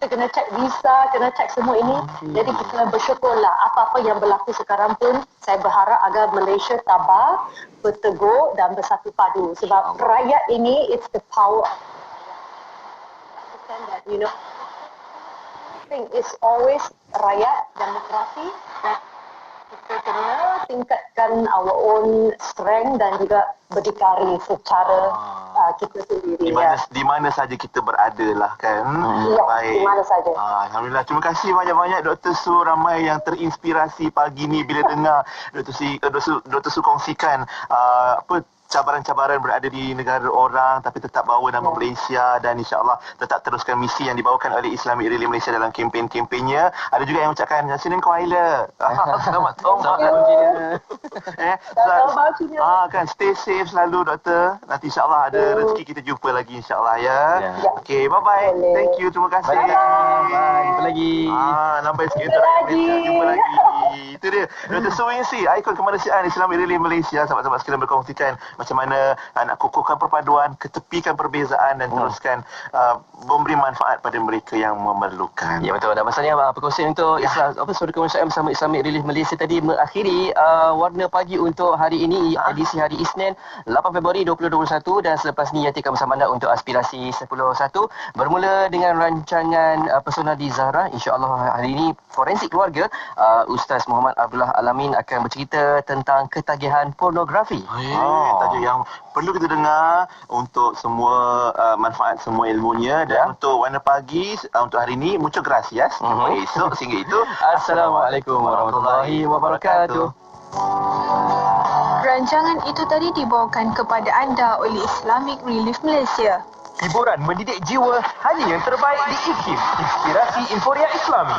kita kena cek visa, kena cek semua ini. Jadi kita bersyukurlah apa-apa yang berlaku sekarang pun saya berharap agar Malaysia tabah, bertegur dan bersatu padu. Sebab rakyat ini, it's the power of that, I think it's always rakyat, demokrasi, dan kita kena tingkatkan our own strength dan juga berdikari secara kita sendiri. Di mana saja kita berada lah kan. Baik. Di mana saja. Alhamdulillah. Terima kasih banyak-banyak Dr. Su. Ramai yang terinspirasi pagi ni bila dengar Dr. Su kongsikan cabaran-cabaran berada di negara orang tapi tetap bawa nama Malaysia dan insya-Allah tetap teruskan misi yang dibawakan oleh Islamic Relief Malaysia dalam kempen-kempennya. Ada juga yang mengucapkan Senin Kuala. Selamat kan stay safe selalu doktor. Nanti insya-Allah ada rezeki kita jumpa lagi insya-Allah ya. Okey, bye-bye. Thank you. Terima kasih. Bye. Jumpa lagi. Nampak sikit jumpa lagi. Itu dia Dr. Su Wingsi, ikon kemanusiaan Islamic Relief Malaysia. Sahabat-sahabat sekalian berkongsikan macam mana nak kukuhkan perpaduan, ketepikan perbezaan dan teruskan memberi manfaat pada mereka yang memerlukan. Ya betul. Dan masalahnya perkongsian untuk Suara Kemanusiaan bersama Islamic Relief Malaysia tadi mengakhiri Warna Pagi untuk hari ini, edisi hari Isnin 8 Februari 2021, dan selepas ni Yati akan bersama anda untuk Aspirasi 10.1 bermula dengan rancangan Personal di Zahra. InsyaAllah hari ini Forensik Keluarga, Ustaz Muhammad Abdullah Alamin akan bercerita tentang ketagihan pornografi. Tajuk yang perlu kita dengar untuk semua manfaat semua ilmunya. Dan untuk Warna Pagi untuk hari ini, muchas gracias. Esok sehingga itu, Assalamualaikum warahmatullahi wabarakatuh. Rancangan itu tadi dibawakan kepada anda oleh Islamic Relief Malaysia. Hiburan mendidik jiwa, hanya yang terbaik di IKIM, Inspirasi Inforia Islami.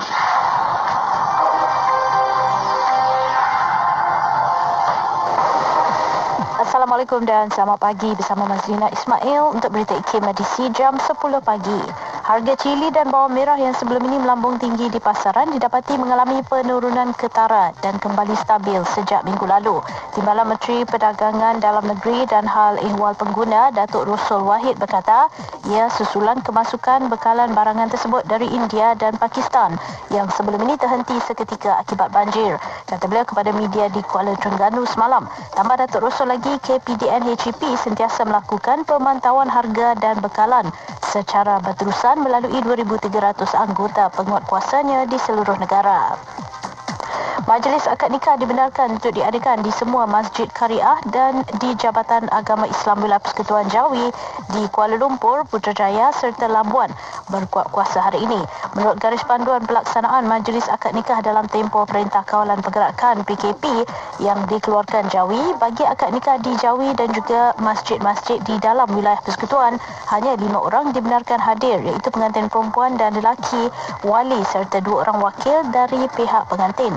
Assalamualaikum dan selamat pagi bersama Mazlina Ismail untuk berita IKIM edisi jam 10 pagi. Harga cili dan bawang merah yang sebelum ini melambung tinggi di pasaran didapati mengalami penurunan ketara dan kembali stabil sejak minggu lalu. Timbalan Menteri Perdagangan Dalam Negeri dan Hal Ehwal Pengguna, Datuk Rosul Wahid berkata, ia susulan kemasukan bekalan barangan tersebut dari India dan Pakistan yang sebelum ini terhenti seketika akibat banjir. Kata beliau kepada media di Kuala Terengganu semalam. Tambah Datuk Rosul lagi, KPDN HEP sentiasa melakukan pemantauan harga dan bekalan secara berterusan melalui 2,300 anggota penguatkuasanya di seluruh negara. Majlis akad nikah dibenarkan untuk diadakan di semua masjid Kariah dan di Jabatan Agama Islam Wilayah Persekutuan Jawi di Kuala Lumpur, Putrajaya serta Labuan berkuat kuasa hari ini. Menurut garis panduan pelaksanaan majlis akad nikah dalam tempoh Perintah Kawalan Pergerakan PKP yang dikeluarkan Jawi, bagi akad nikah di Jawi dan juga masjid-masjid di dalam wilayah persekutuan, hanya 5 orang dibenarkan hadir, iaitu pengantin perempuan dan lelaki, wali serta 2 orang wakil dari pihak pengantin.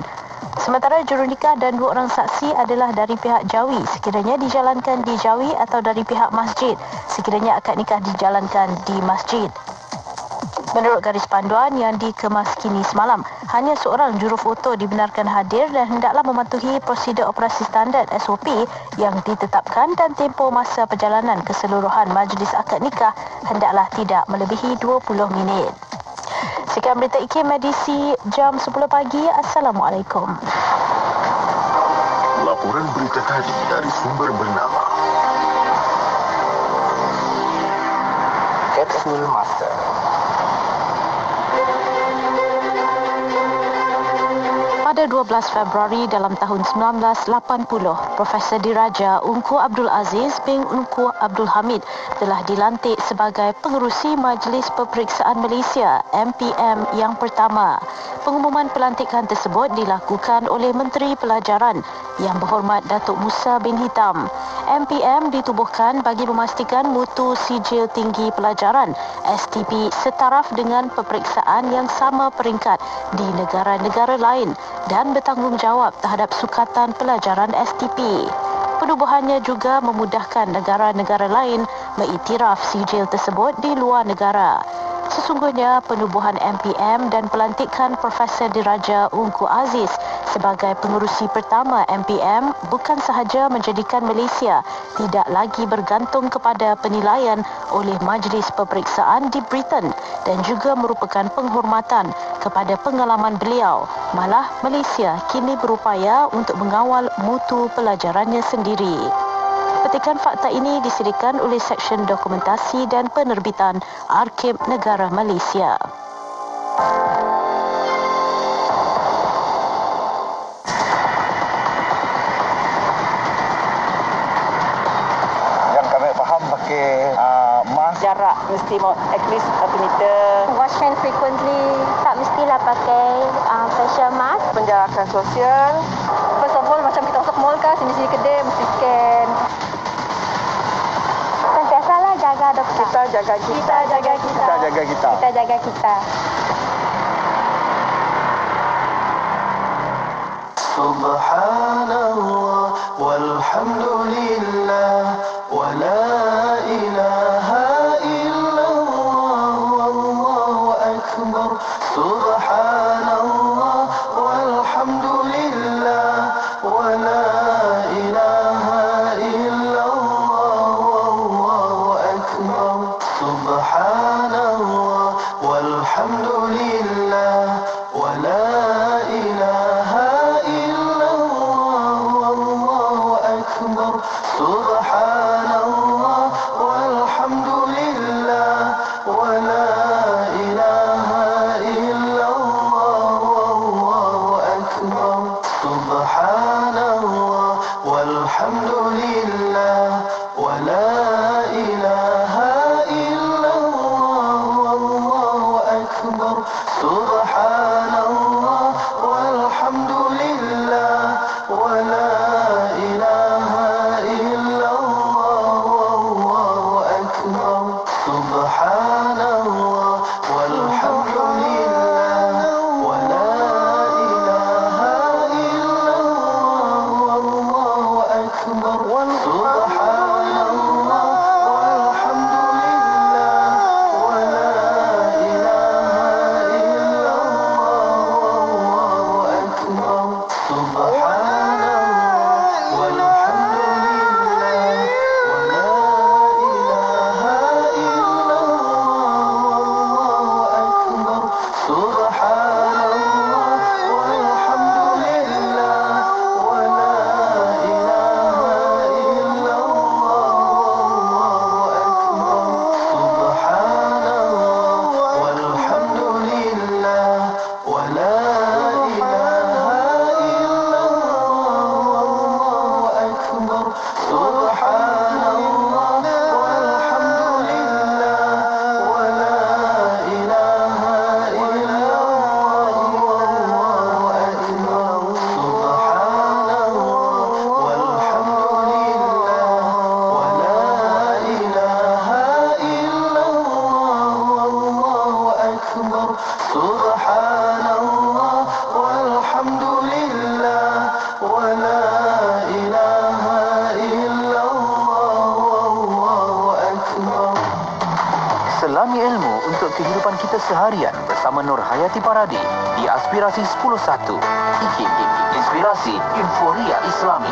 Sementara jurunikah dan 2 orang saksi adalah dari pihak Jawi sekiranya dijalankan di Jawi atau dari pihak masjid sekiranya akad nikah dijalankan di masjid. Menurut garis panduan yang dikemas kini semalam, hanya seorang jurufoto dibenarkan hadir dan hendaklah mematuhi prosedur operasi standard SOP yang ditetapkan dan tempoh masa perjalanan keseluruhan majlis akad nikah hendaklah tidak melebihi 20 minit. Sekian berita IKIM edisi jam 10 pagi. Assalamualaikum. Laporan berita tadi dari sumber bernama Capsule Master. Pada 12 Februari dalam tahun 1980, Profesor Diraja Ungku Abdul Aziz bin Ungku Abdul Hamid telah dilantik sebagai pengerusi Majlis Peperiksaan Malaysia MPM yang pertama. Pengumuman pelantikan tersebut dilakukan oleh Menteri Pelajaran Yang Berhormat Datuk Musa bin Hitam. MPM ditubuhkan bagi memastikan mutu sijil tinggi pelajaran STP setaraf dengan peperiksaan yang sama peringkat di negara-negara lain dan bertanggungjawab terhadap sukatan pelajaran STP. Penubuhannya juga memudahkan negara-negara lain mengiktiraf sijil tersebut di luar negara. Sesungguhnya penubuhan MPM dan pelantikan Profesor Diraja Ungku Aziz sebagai pengerusi pertama MPM bukan sahaja menjadikan Malaysia tidak lagi bergantung kepada penilaian oleh Majlis Peperiksaan di Britain dan juga merupakan penghormatan kepada pengalaman beliau. Malah Malaysia kini berupaya untuk mengawal mutu pelajarannya sendiri. Petikan fakta ini disediakan oleh Seksyen Dokumentasi dan Penerbitan Arkib Negara Malaysia. Yang kami faham pakai mask. Jarak mesti at least 1 meter. Wash hand frequently. Tak mestilah pakai facial mask. Penjarakan sosial. First of all, macam kita masuk mall kan, sini-sini kedai mesti scan. Sentiasalah jaga doktor. Kita jaga kita. Kita jaga kita. Kita jaga kita. Kita jaga kita. Subhanallah walhamdulillah wa la ilaha illallah wallahu akbar. Subhanallah walhamdulillah wa la ilaha illallah wallahu akbar. Subhanallah walhamdulillah wa la ilaha Subhanallah walhamdulillah wa la ilaha illallah wallahu akbar. Subhanallah walhamdulillah wa la ilaha illallah wallahu akbar. Subhanallah walhamdulillah wa la Selami ilmu untuk kehidupan kita seharian bersama Nur Hayati Paradi di Aspirasi 10.1. IKIM, Inspirasi Inforia Islami.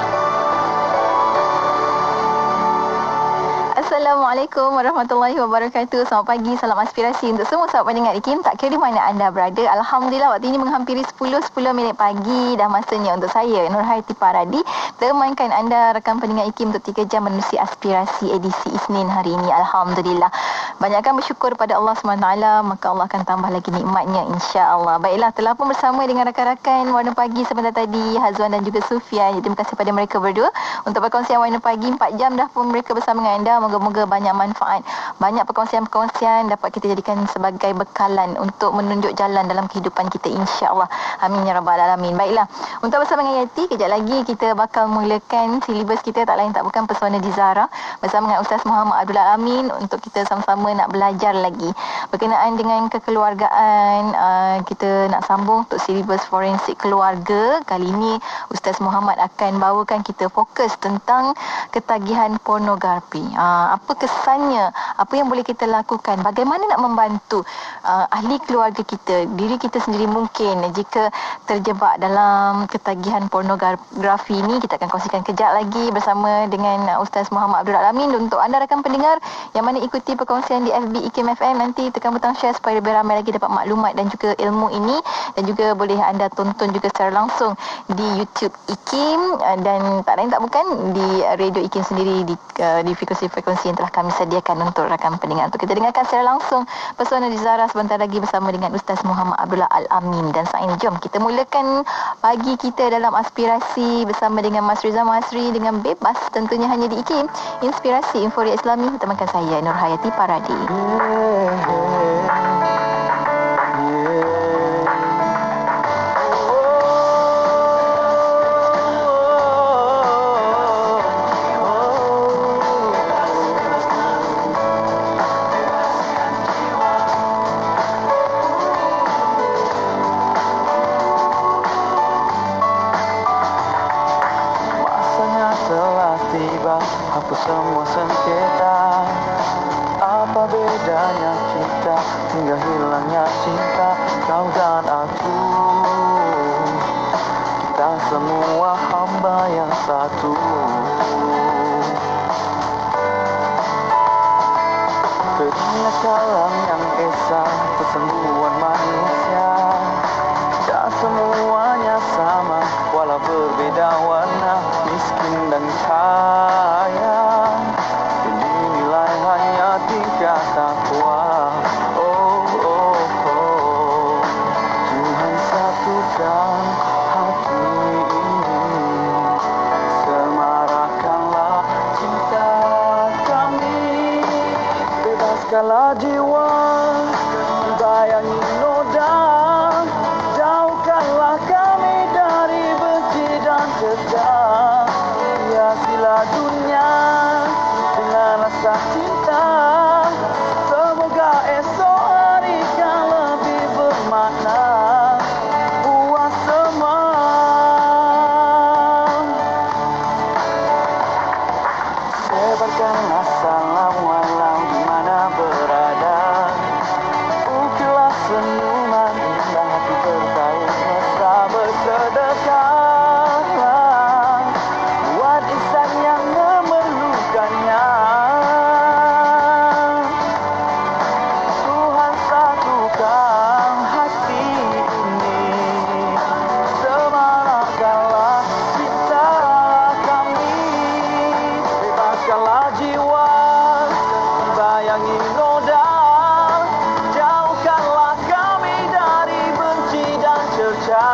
Assalamualaikum warahmatullahi wabarakatuh. Selamat pagi, salam aspirasi untuk semua sahabat pendengar IKIM. Tak kira di mana anda berada. Alhamdulillah, waktu ini menghampiri 10 minit pagi. Dah masanya untuk saya, Nur Hayati Paradi, temankan anda rakan pendengar IKIM untuk 3 jam menerusi aspirasi edisi Isnin hari ini. Alhamdulillah. Banyakkan bersyukur pada Allah SWT, maka Allah akan tambah lagi nikmatnya, insya-Allah. Baiklah, telah pun bersama dengan rakan-rakan Warna Pagi sebentar tadi, Hazwan dan juga Sufia. Terima kasih pada mereka berdua untuk perkongsian Warna Pagi. 4 jam dah pun mereka bersama dengan anda. Moga-moga banyak manfaat, banyak perkongsian-perkongsian dapat kita jadikan sebagai bekalan untuk menunjuk jalan dalam kehidupan kita, insya-Allah. Amin ya rabbal alamin. Baiklah, untuk bersama dengan Yati, kejap lagi kita bakal mulakan silibus kita, tak lain tak bukan Pesona Dizara bersama dengan Ustaz Muhammad Abdul Amin untuk kita sama-sama nak belajar lagi berkenaan dengan kekeluargaan. Kita nak sambung untuk silibus forensik keluarga. Kali ini Ustaz Muhammad akan bawakan kita fokus tentang ketagihan pornografi. apa kesannya, apa yang boleh kita lakukan, bagaimana nak membantu ahli keluarga kita, diri kita sendiri mungkin jika terjebak dalam ketagihan pornografi ini. Kita akan kongsikan kejap lagi bersama dengan Ustaz Muhammad Abdul Alamin. Untuk anda rakan pendengar yang mana ikuti perkongsian di FB IKIM FM, nanti tekan butang share supaya lebih ramai lagi dapat maklumat dan juga ilmu ini, dan juga boleh anda tonton juga secara langsung di YouTube IKIM, dan tak lain tak bukan di radio IKIM sendiri, di frekuensi-frekuensi yang telah kami sediakan untuk rakan pendengar. Untuk kita dengarkan secara langsung pesona di Zara sebentar lagi bersama dengan Ustaz Muhammad Abdullah Al-Amin. Dan saat ini jom kita mulakan pagi kita dalam aspirasi bersama dengan Mas Riza Masri dengan bebas, tentunya hanya di IKIM, Inspirasi Inforia Islami, bersamakan saya Nurhayati Paradi. Hapus semua sengketa. Apa bedanya cinta hingga hilangnya cinta kau dan aku? Kita semua hamba yang satu. Kenakalan yang esa kesembuhan manusia. Tak semuanya sama walau berbeda warna, miskin dan kaya. Dinilai hanya tingkah takwa. Oh, oh, oh. Tuhan satukan hati ini. Semarakkanlah cinta kami. Bebaskanlah jiwa, bayangi noda. Jauhkanlah kami dari benci dan dendam. Hiasilah dunia dengan rasa cinta. Semoga esok hari kan lebih bermakna buat semua. Sebarkanlah salam walau di mana berada. Ukirlah senyuman indah hati bertaut mesra bersedekahlah buat insan yang memerlukannya. Tuhan satukan hati ini. Semarakkanlah cinta kami. Bebaskanlah jiwa, bayangi noda. Jauhkanlah kami dari benci dan cerca.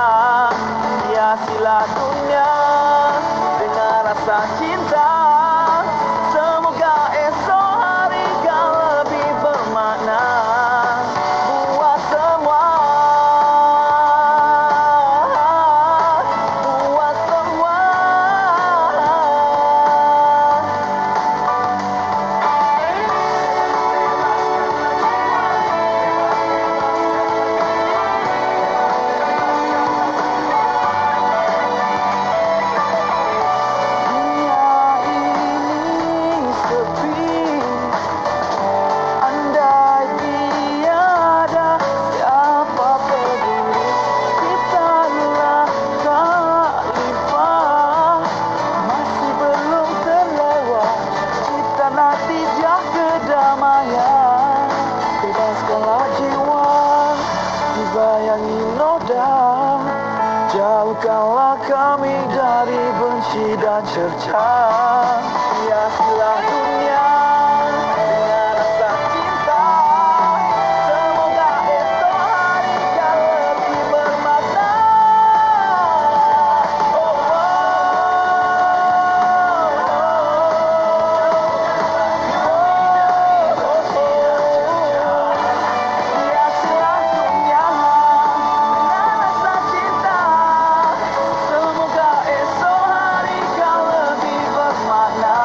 Hiasilah dunia dengan rasa cinta. Semoga esok hari kan lebih bermakna buat semua. Buat semua. Jauhkanlah kami dari benci dan cerca. Hiasilah dunia dengan rasa cinta. Semoga esok hari kan lebih bermakna. Oh, hiasilah dunia dengan rasa cinta. Semoga esok hari kan lebih bermakna.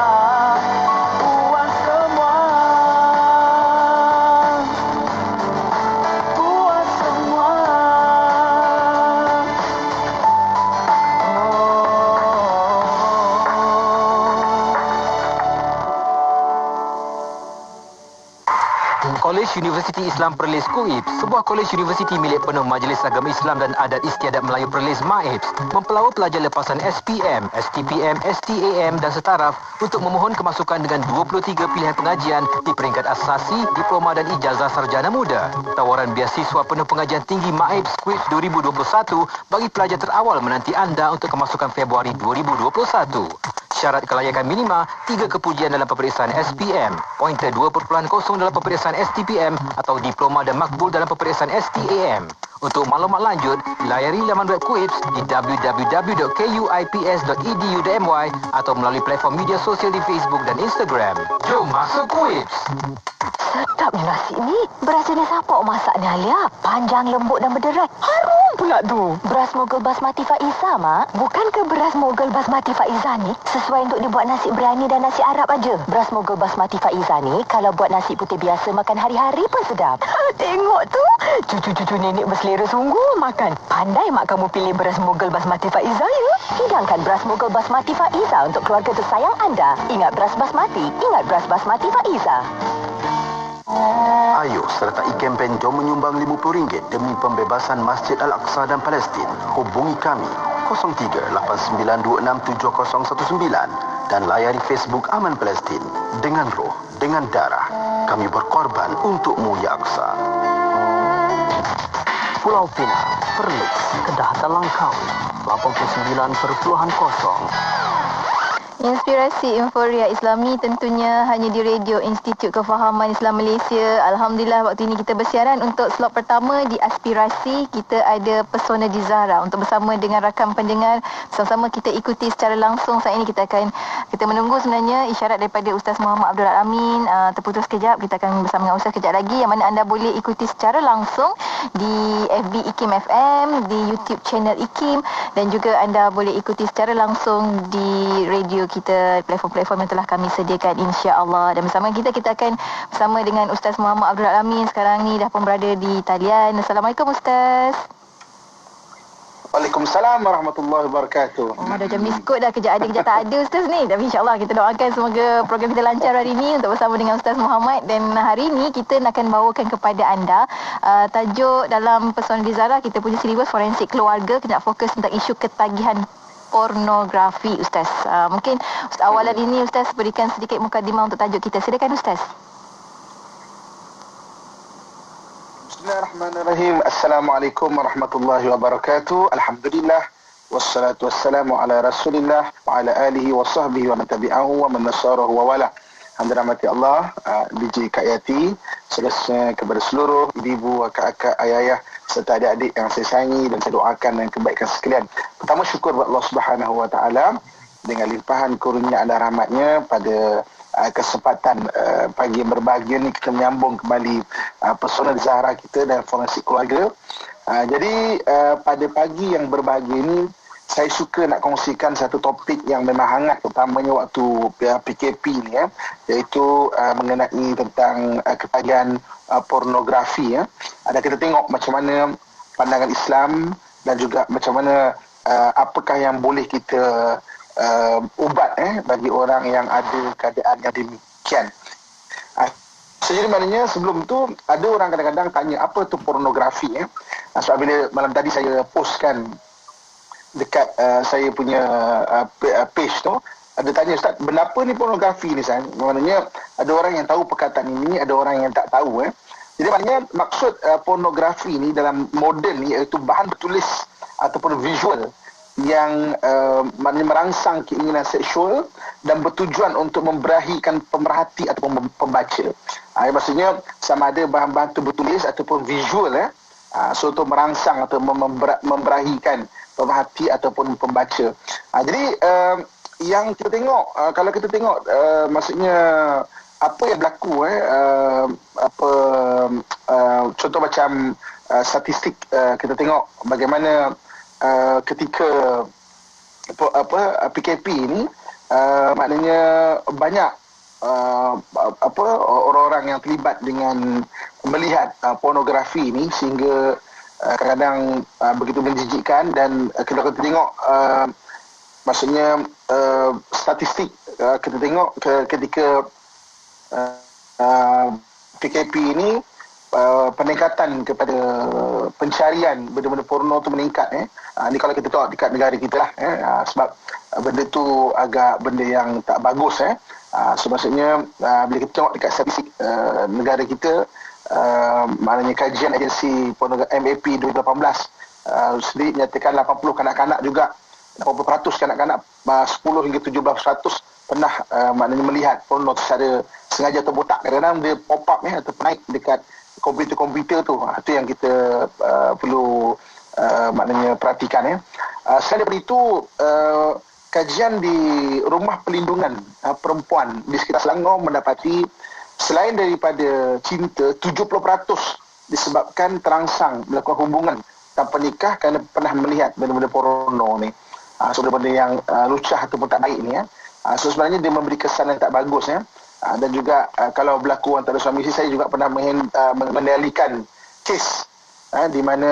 Kolej Universiti Islam Perlis KUIP, sebuah kolej universiti milik penuh Majlis Agama Islam dan Adat Istiadat Melayu Perlis MAIPS, mempelawa pelajar lepasan SPM, STPM, STAM dan setaraf untuk memohon kemasukan dengan 23 pilihan pengajian di peringkat asasi, diploma dan ijazah sarjana muda. Tawaran beasiswa penuh pengajian tinggi MAIPS KUIP 2021 bagi pelajar terawal menanti anda untuk kemasukan Februari 2021. Syarat kelayakan minima 3 kepujian dalam peperiksaan SPM, pointer 2.0 dalam peperiksaan STPM atau diploma dan makbul dalam peperiksaan STAM. Untuk maklumat lanjut, layari laman web KUIPS di www.kuips.edu.my atau melalui platform media sosial di Facebook dan Instagram. Jom masuk KUIPS! Sedapnya nasi ni. Beras jenis apa masak ni, Alia? Panjang, lembut dan berderai. Harum pula tu. Beras Mogul Basmati Faiza, Mak. Bukankah beras Mogul Basmati Faiza ni sesuai untuk dibuat nasi biryani dan nasi Arab aja? Beras Mogul Basmati Faiza ni kalau buat nasi putih biasa makan hari-hari pun sedap. Tengok tu. Cucu-cucu nenek berselera sungguh makan. Pandai Mak kamu pilih beras Mogul Basmati Faiza, ya? Hidangkan beras Mogul Basmati Faiza untuk keluarga tersayang anda. Ingat beras basmati, ingat beras basmati Faiza. Ayo sertai kempen Jom Menyumbang RM50 demi pembebasan Masjid Al-Aqsa dan Palestin. Hubungi kami 03-8926-7019 dan layari Facebook Aman Palestin. Dengan roh, dengan darah, kami berkorban untukmu, ya Aqsa. Pulau Pinang, Perlis, Kedah dan Langkawi 89.0. Inspirasi Inforia Islami tentunya hanya di Radio Institut Kefahaman Islam Malaysia. Alhamdulillah waktu ini kita bersiaran untuk slot pertama di Aspirasi. Kita ada Pesona di Zahra untuk bersama dengan rakan pendengar. Sama-sama kita ikuti secara langsung. Saat ini kita menunggu sebenarnya isyarat daripada Ustaz Muhammad Abdul Amin. Terputus kejap. Kita akan bersama dengan Ustaz kejap lagi, yang mana anda boleh ikuti secara langsung di FB IKIM FM, di YouTube channel IKIM, dan juga anda boleh ikuti secara langsung di radio kita, platform-platform yang telah kami sediakan, insya-Allah. Dan bersama kita akan bersama dengan Ustaz Muhammad Abdul Amin. Sekarang ni dah pun berada di talian. Assalamualaikum Ustaz. Waalaikumsalam warahmatullahi wabarakatuh. Dah jam biskut dah, kejap ada kejap tak ada Ustaz ni. Tapi insya-Allah kita doakan semoga program kita lancar hari ini untuk bersama dengan Ustaz Muhammad. Dan hari ini kita akan bawakan kepada anda tajuk dalam Pesona di Zahra, kita punya silibus forensik keluarga. Kita nak fokus tentang isu ketagihan pornografi, Ustaz. Mungkin awalan ini Ustaz berikan sedikit mukadimah untuk tajuk kita. Silakan Ustaz. Bismillahirrahmanirrahim. Assalamualaikum warahmatullahi wabarakatuh. Alhamdulillah wassalatu wassalamu ala Rasulillah wa ala alihi wa sahbihi wa man tabi'ahu wa man nasarahu wa wala. Alhamdulillah Allah, DJ Kak Yati, selesai kepada seluruh ibu, kakak, ayah-ayah serta adik-adik yang saya sayangi dan saya doakan dan kebaikan sekalian. Pertama, syukur kepada Allah Subhanahu Wa Taala dengan limpahan kurnia dan rahmatnya pada kesempatan pagi yang berbahagia ni kita menyambung kembali Pesona di Zahra kita dan forensik keluarga. Jadi pada pagi yang berbahagia ini saya suka nak kongsikan satu topik yang memang hangat, terutamanya waktu PKP ni, iaitu mengenai tentang ketagihan pornografi. Ada kita tengok macam mana pandangan Islam dan juga macam mana apakah yang boleh kita ubat bagi orang yang ada keadaan yang demikian. Jadi maknanya sebelum tu ada orang kadang-kadang tanya apa tu pornografi. Sebab bila malam tadi saya postkan dekat saya punya page tu, ada tanya, Ustaz, benda apa ni pornografi ni, Ustaz? Maknanya ada orang yang tahu perkataan ini, ada orang yang tak tahu. Jadi maknanya maksud pornografi ni dalam moden ni iaitu bahan bertulis ataupun visual yang maknanya merangsang keinginan seksual dan bertujuan untuk memberahikan pemerhati ataupun pembaca. Maksudnya sama ada bahan-bahan tu bertulis ataupun visual so untuk merangsang atau memberahikan pemerhati ataupun pembaca. Jadi yang kita tengok, kalau kita tengok maksudnya apa yang berlaku contoh macam statistik, kita tengok bagaimana ketika PKP ini maknanya banyak orang-orang yang terlibat dengan melihat pornografi ini sehingga kadang-kadang begitu menjijikkan. Dan kita tengok maksudnya statistik, kita tengok ketika PKP ini peningkatan kepada pencarian benda-benda porno tu meningkat. Ni kalau kita tengok dekat negara kita lah. Sebab benda tu agak benda yang tak bagus. So maksudnya bila kita tengok dekat statistik negara kita, maknanya kajian agensi pornografi MAP 2018 sendiri nyatakan 80 kanak-kanak juga, 80% kanak-kanak 10 hingga 17% pernah maknanya melihat porno secara sengaja atau tak. Kadang-kadang dia pop up atau naik dekat komputer-komputer tu. Itu yang kita perlu maknanya perhatikan. Selain daripada itu, kajian di Rumah Perlindungan Perempuan di sekitar Selangor mendapati selain daripada cinta, 70% disebabkan terangsang melakukan hubungan tanpa nikah kerana pernah melihat benda-benda porno ni. So benda-benda yang lucah ataupun tak baik ni. So sebenarnya dia memberi kesan yang tak bagus. Dan juga kalau berlaku antara suami isteri, saya juga pernah mengendalikan kes di mana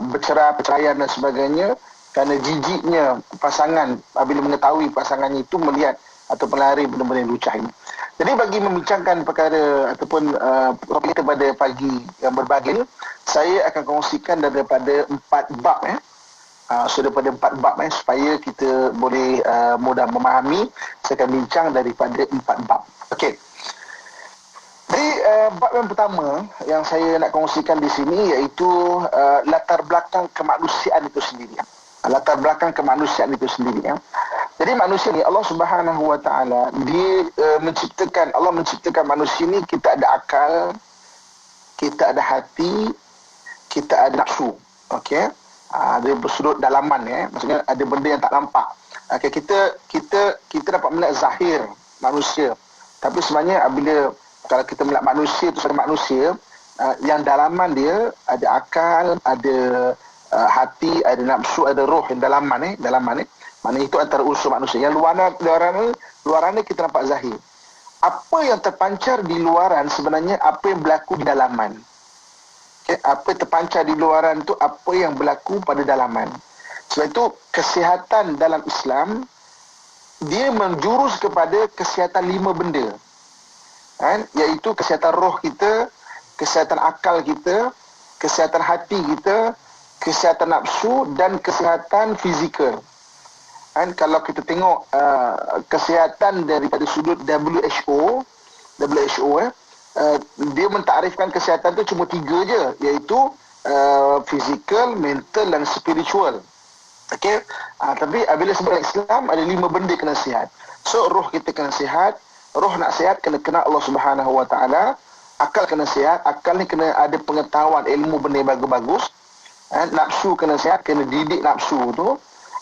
bercerai, perceraian dan sebagainya kerana jijiknya pasangan apabila mengetahui pasangannya itu melihat atau pelari benda-benda yang lucah ini. Jadi bagi membincangkan perkara ataupun topik kita pada pagi yang berbahagia ini, saya akan kongsikan daripada 4 bab. So daripada 4 bab supaya kita boleh mudah memahami. Saya akan bincang daripada 4 bab. Okey. Jadi bab yang pertama yang saya nak kongsikan di sini iaitu latar belakang kemanusiaan itu sendiri. Latar belakang kemanusiaan itu sendiri. Jadi manusia ni Allah Subhanahu Wa Taala dia Allah menciptakan manusia ni, kita ada akal, kita ada hati, kita ada nafsu. Okey. Dia bersudut dalaman, maksudnya ada benda yang tak nampak. Kita dapat melihat zahir manusia, tapi sebenarnya apabila kalau kita melihat manusia itu sebagai manusia, yang dalaman dia ada akal, ada hati, ada nafsu, ada roh. Yang dalaman maknanya itu antara unsur manusia. Yang luaran kita nampak zahir. Apa yang terpancar di luaran sebenarnya apa yang berlaku di dalaman. Apa terpancar di luaran tu apa yang berlaku pada dalaman. Sebab itu kesihatan dalam Islam dia menjurus kepada kesihatan 5 benda. Iaitu kesihatan roh kita, kesihatan akal kita, kesihatan hati kita, kesihatan nafsu dan kesihatan fizikal. Kalau kita tengok kesihatan daripada sudut WHO, dia mentarifkan kesihatan tu cuma 3 je, iaitu fizikal, mental dan spiritual. Okey. Tapi apabila sebut Islam ada 5 benda kena sihat. So roh kita kena sihat, roh nak sihat kena kenal Allah Subhanahu Wa Taala, akal kena sihat, akal ni kena ada pengetahuan ilmu benda yang bagus-bagus. Nafsu kena sihat, kena didik nafsu tu.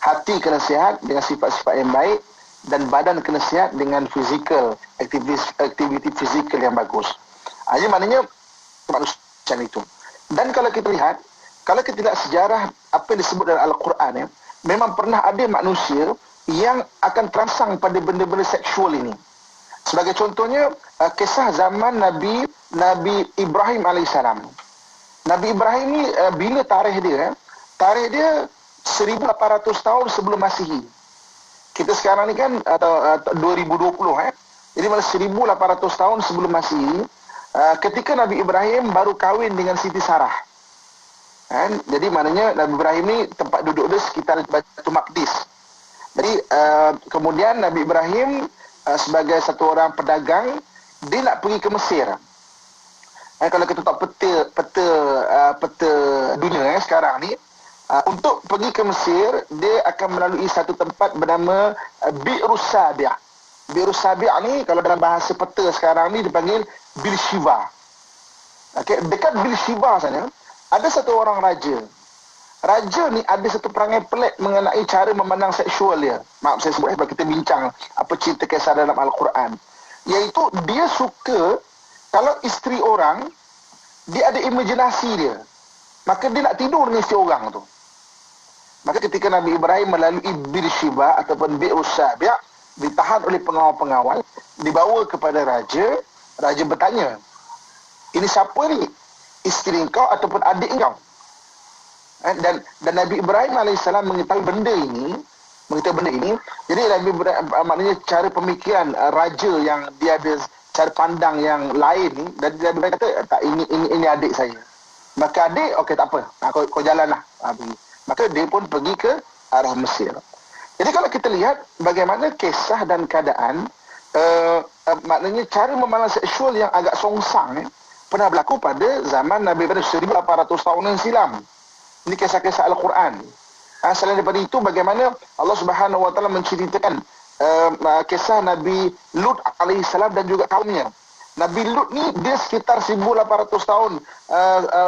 Hati kena sihat dengan sifat-sifat yang baik, dan badan kena sihat dengan fizikal, aktiviti fizikal yang bagus. Ini maknanya kemanusiaan itu. Dan kalau kita lihat, kalau kita lihat sejarah apa yang disebut dalam Al-Quran, memang pernah ada manusia yang akan terangsang pada benda-benda seksual ini. Sebagai contohnya, kisah zaman Nabi Ibrahim AS. Nabi Ibrahim ni bila tarikh dia? Tarikh dia 1800 tahun sebelum Masihi. Kita sekarang ni kan 2020 Jadi mana 1800 tahun sebelum Masihi, ketika Nabi Ibrahim baru kahwin dengan Siti Sarah. Jadi maknanya Nabi Ibrahim ni tempat duduk dia sekitar Baitul Maqdis. Jadi kemudian Nabi Ibrahim sebagai satu orang pedagang, dia nak pergi ke Mesir. Kalau kita tahu peta dunia sekarang ni, untuk pergi ke Mesir, dia akan melalui satu tempat bernama Bi'rus Sabi'. Bi'rus Sabi' ni kalau dalam bahasa peta sekarang ni dipanggil Bilshiva. Dekat Bilshiva sana ada satu orang raja. Raja ni ada satu perangai pelik mengenai cara memandang seksual dia. Maaf saya sebut sebab kita bincang apa cerita kisah dalam Al-Quran. Iaitu dia suka kalau isteri orang, dia ada imajinasi dia, maka dia nak tidur dengan isteri orang tu. Maka ketika Nabi Ibrahim melalui Birshiba ataupun Bi'rus Sabi', ditahan oleh pengawal-pengawal, dibawa kepada raja. Raja bertanya, ini siapa ni? Isteri engkau ataupun adik engkau? Dan Nabi Ibrahim AS mengetahui benda ini. Jadi Nabi Ibrahim, maknanya cara pemikiran raja yang dia ada cara pandang yang lain ni, dan dia kata tak, ini adik saya. Maka adik, okey tak apa, kau jalanlah, pergi. Maka dia pun pergi ke arah Mesir. Jadi kalau kita lihat bagaimana kisah dan keadaan, maknanya cara memandang seksual yang agak songsang pernah berlaku pada zaman Nabi pada 1800 tahun silam. Ini kisah-kisah Al-Quran. Selain daripada itu, bagaimana Allah Subhanahu Wa Taala menceritakan kisah Nabi Lut alaihissalam dan juga kaumnya. Nabi Lut ni dia sekitar 1800 tahun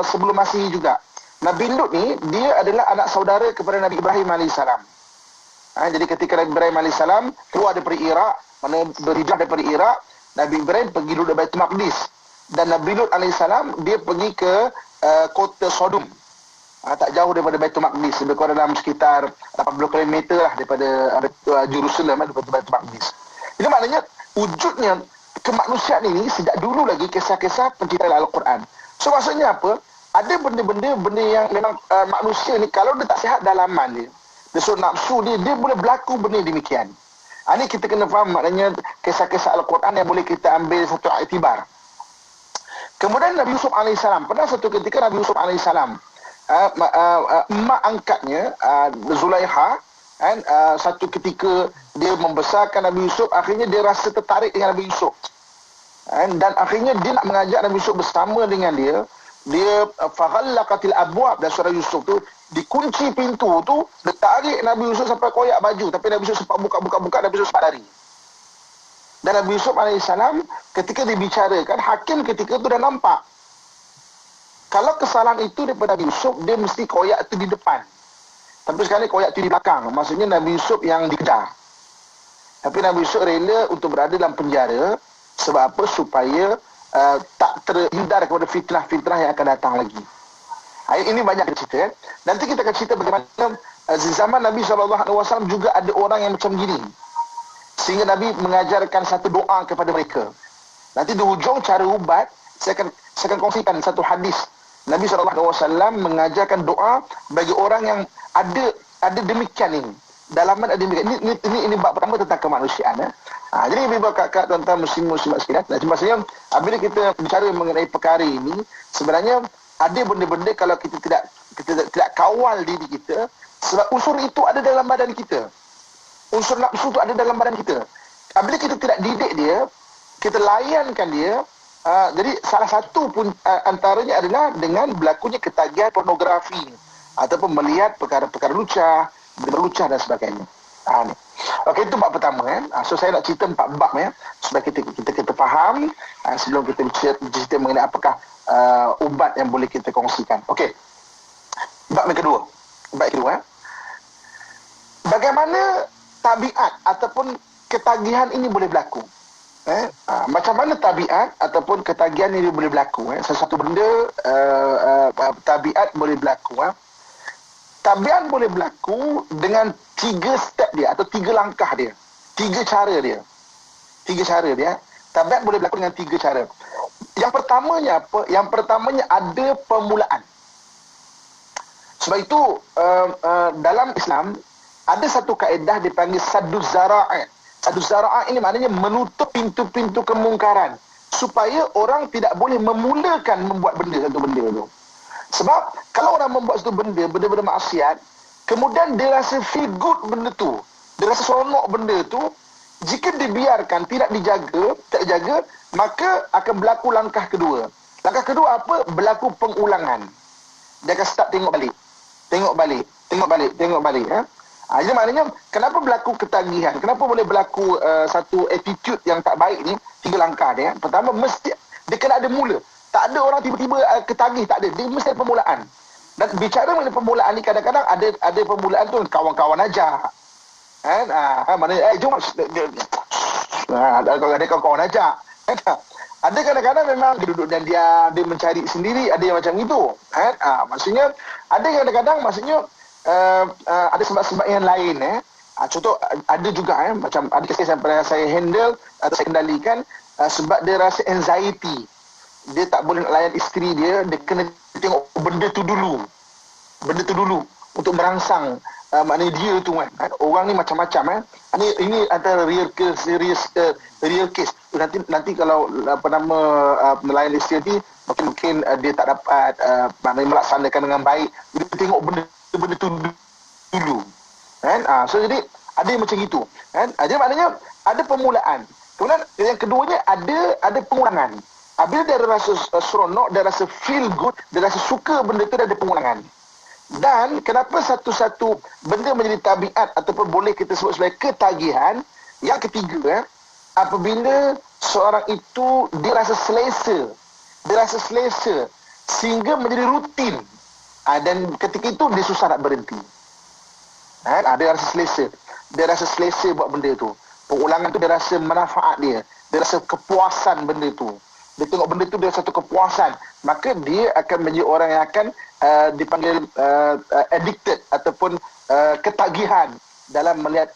sebelum Masihi juga. Nabi Lut ni dia adalah anak saudara kepada Nabi Ibrahim alaihissalam. Jadi ketika Nabi Ibrahim alaihissalam keluar daripada Iraq, mana berhijrah daripada Iraq, Nabi Ibrahim pergi duduk di Baitul Maqdis, dan Nabi Lut alaihissalam dia pergi ke kota Sodom. Tak jauh daripada Baitul Maqdis, lebih kurang dalam sekitar 80 km lah daripada Jerusalem, daripada Baitul Maqdis. Ini maknanya wujudnya kemanusiaan ini sejak dulu lagi kisah-kisah penciptaan Al-Quran. So maksudnya apa? Ada benda-benda yang memang manusia ni kalau dia tak sihat dalaman dia, so nafsu dia boleh berlaku benda demikian. Ini kita kena faham maknanya kisah-kisah Al-Quran yang boleh kita ambil satu iktibar. Kemudian Nabi Yusuf alaihissalam, pernah satu ketika Nabi Yusuf alaihissalam, mak angkatnya Zulaiha, satu ketika dia membesarkan Nabi Yusuf, akhirnya dia rasa tertarik dengan Nabi Yusuf, dan akhirnya dia nak mengajak Nabi Yusuf bersama dengan dia faghallaqatil abwab, dan surah Yusuf tu dikunci pintu tu, dia tarik Nabi Yusuf sampai koyak baju, tapi Nabi Yusuf sempat buka, Nabi Yusuf sempat lari. Dan Nabi Yusuf alaihissalam ketika dibicarakan, hakim ketika tu dah nampak kalau kesalahan itu daripada Nabi Yusuf, dia mesti koyak itu di depan. Tapi sekarang koyak itu di belakang. Maksudnya Nabi Yusuf yang dikejar. Tapi Nabi Yusuf rela untuk berada dalam penjara. Sebab apa? Supaya tak terhindar kepada fitnah-fitnah yang akan datang lagi. Ini banyak cerita. Nanti kita akan cerita bagaimana di zaman Nabi SAW juga ada orang yang macam gini. Sehingga Nabi mengajarkan satu doa kepada mereka. Nanti di hujung cara ubat, saya akan kongsikan satu hadis. Nabi SAW mengajarkan doa bagi orang yang ada demikian ini. Dalaman ada demikian. Ini bab pertama tentang kemanusiaan. Jadi ibu kakak tuan-tuan muslim-muslimat sekalian. Maksudnya bila kita bicara mengenai perkara ini, sebenarnya ada benda-benda kalau kita tidak kawal diri kita, sebab unsur itu ada dalam badan kita. Unsur nafsu itu ada dalam badan kita. Bila kita tidak didik dia, kita layankan dia, jadi salah satu pun antaranya adalah dengan berlakunya ketagihan pornografi ataupun melihat perkara-perkara lucah dan sebagainya. Okey, itu bab pertama So saya nak cerita 4 bab supaya kita faham sebelum kita cerita mengenai apakah ubat yang boleh kita kongsikan. Okey. Bab yang kedua. Bagaimana tabiat ataupun ketagihan ini boleh berlaku? Macam mana tabiat ataupun ketagihan ini boleh berlaku? Sesuatu benda tabiat boleh berlaku. Tabiat boleh berlaku dengan 3 step dia atau 3 langkah dia, 3 cara dia. Tabiat boleh berlaku dengan 3 cara. Yang pertamanya apa? Yang pertamanya ada permulaan. Sebab itu dalam Islam ada satu kaedah dipanggil sadduz zara'a'. Sadduz zara'a' ini maknanya menutup pintu-pintu kemungkaran supaya orang tidak boleh memulakan membuat satu benda tu. Sebab kalau orang membuat satu benda maksiat, kemudian dia rasa feel good benda tu, dia rasa seronok benda tu, jika dibiarkan, tidak dijaga, maka akan berlaku langkah kedua. Langkah kedua apa? Berlaku pengulangan. Dia akan start tengok balik. Jadi maknanya, kenapa berlaku ketagihan? Kenapa boleh berlaku satu attitude yang tak baik ni? 3 langkah dia. Pertama, mesti dia kena ada mula. Tak ada orang tiba-tiba ketagih, tak ada. Dia mesti ada permulaan. Dan bicara mengenai permulaan ni, kadang-kadang ada permulaan tu kawan-kawan aja. Mana jom ada kawan-kawan aja. Ada kadang-kadang memang dia duduk dan dia mencari sendiri, ada yang macam itu. Maksudnya ada kadang-kadang maksudnya ada sebab-sebab yang lain. Contoh ada juga macam ada kes yang pernah saya handle atau saya kendalikan sebab dia rasa anxiety. Dia tak boleh nak layan isteri dia kena tengok benda tu dulu untuk merangsang maknanya dia tu kan. Orang ni macam-macam ini antara real case. nanti kalau nelayan Malaysia ni mungkin dia tak dapat melaksanakan dengan baik. Dia tengok benda tu dulu. Kan? So jadi ada yang macam itu. Kan? Jadi maknanya ada permulaan. Kemudian yang keduanya ada pengulangan. Bila dia rasa seronok, dia rasa feel good, dia rasa suka benda tu, dia ada pengulangan. Dan kenapa satu-satu benda menjadi tabiat ataupun boleh kita sebut sebagai ketagihan? Yang ketiga, apabila seorang itu dia rasa selesa sehingga menjadi rutin, dan ketika itu dia susah nak berhenti. Dia rasa selesa buat benda tu. Pengulangan tu dia rasa manfaat dia rasa kepuasan benda tu. Dia tengok benda tu, dia satu kepuasan, maka dia akan menjadi orang yang akan dipanggil addicted ataupun ketagihan dalam melihat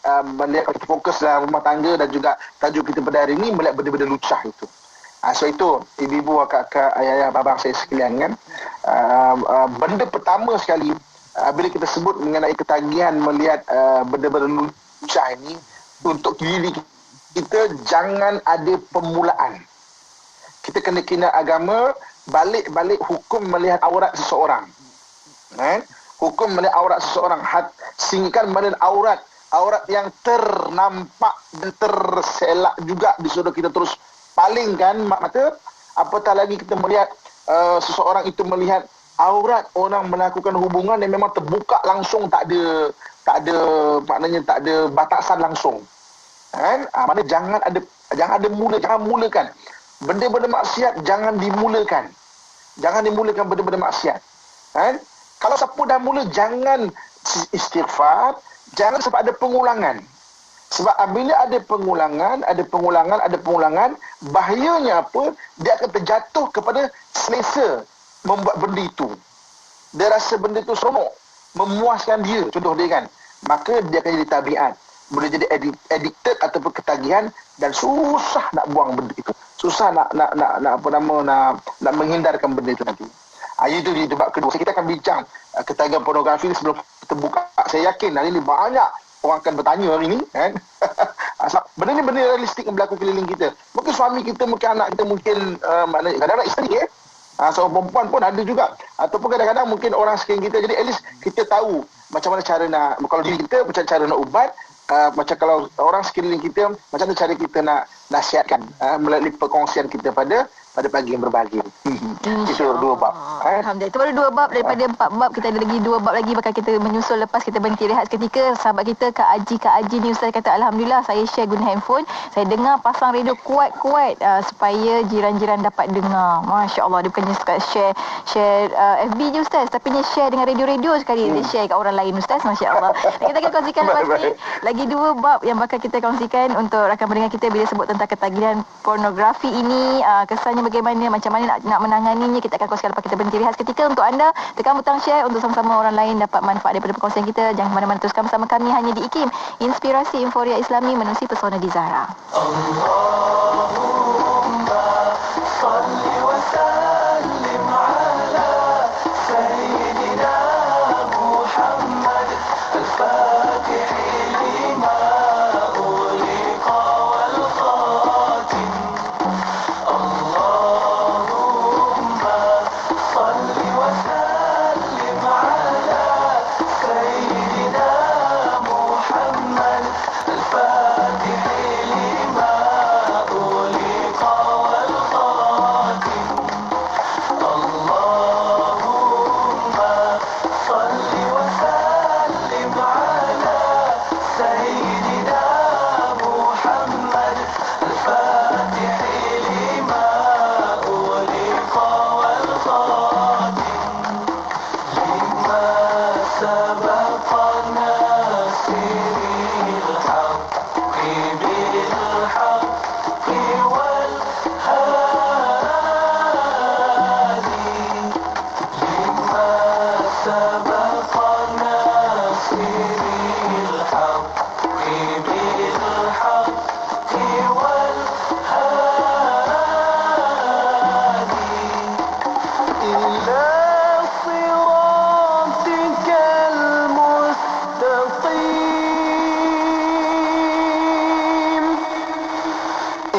kita fokus dalam rumah tangga, dan juga tajuk kita pada hari ini melihat benda-benda lucah itu. So itu ibu-ibu, kakak, ayah-ayah, abang saya sekalian kan. Benda pertama sekali bila kita sebut mengenai ketagihan melihat benda-benda lucah ini, untuk diri kita jangan ada permulaan. Kita kena agama balik hukum melihat aurat seseorang. Hukum melihat aurat seseorang, sehingga mana aurat yang ternampak dan terselak juga disuruh kita terus palingkan mata. Apatah lagi kita melihat seseorang itu melihat aurat orang melakukan hubungan yang memang terbuka langsung, tak ada batasan langsung. Maknanya jangan mulakan benda-benda maksiat, jangan dimulakan benda-benda maksiat. Kalau siapa dah mula, jangan istighfar, jangan sampai ada pengulangan. Sebab bila ada pengulangan, bahayanya apa? Dia akan terjatuh kepada selesa membuat benda itu. Dia rasa benda itu seronok, memuaskan dia, contoh dia kan. Maka dia akan jadi tabiat, boleh jadi addicted ataupun ketagihan, dan susah nak buang benda itu. Susah nak menghindarkan benda itu nanti. Itu di debat kedua. Kita akan bincang ketagihan pornografi sebelum kita buka. Saya yakin hari ini banyak orang akan bertanya hari ini, kan? Benda ni benda realistik yang berlaku keliling kita. Mungkin suami kita, mungkin anak kita, mungkin kadang-kadang isteri, seorang perempuan pun ada juga. Ataupun kadang-kadang mungkin orang sekeliling kita. Jadi at least kita tahu macam mana cara nak, kalau diri kita macam cara nak ubat, macam kalau orang sekeliling kita, macam mana cara kita nak nasihatkan melalui perkongsian kita pada pagi yang berbahagia. Itu 2 bab. Alhamdulillah. Itu baru 2 bab daripada 4 bab. Kita ada lagi 2 bab lagi bakal kita menyusul lepas kita berhenti rehat seketika. Sahabat kita Kak Aji ni, Ustaz kata alhamdulillah saya share guna handphone, saya dengar pasang radio kuat-kuat supaya jiran-jiran dapat dengar. Masya-Allah, dia bukannya suka share FB je Ustaz, tapi dia share dengan radio-radio sekali. Dia share kat orang lain Ustaz. Masya-Allah. Kita akan kongsikan lepas ni lagi 2 bab yang bakal kita kongsikan untuk rakan pendengar kita bila sebut tentang ketagihan pornografi ini, kesannya bagaimana, macam mana nak menanganinya. Kita akan kongsikan lepas kita berhenti rehat seketika. Untuk anda, tekan butang share untuk sama-sama orang lain dapat manfaat daripada perkongsian kita. Jangan ke mana-mana, teruskan bersama kami hanya di IKIM, Inspirasi Inforia Islami, menerusi pesona di Zahra. Allahumma salli wa sallim ala sayyidina Muhammad al-Fatih lima uliqa wal khatim.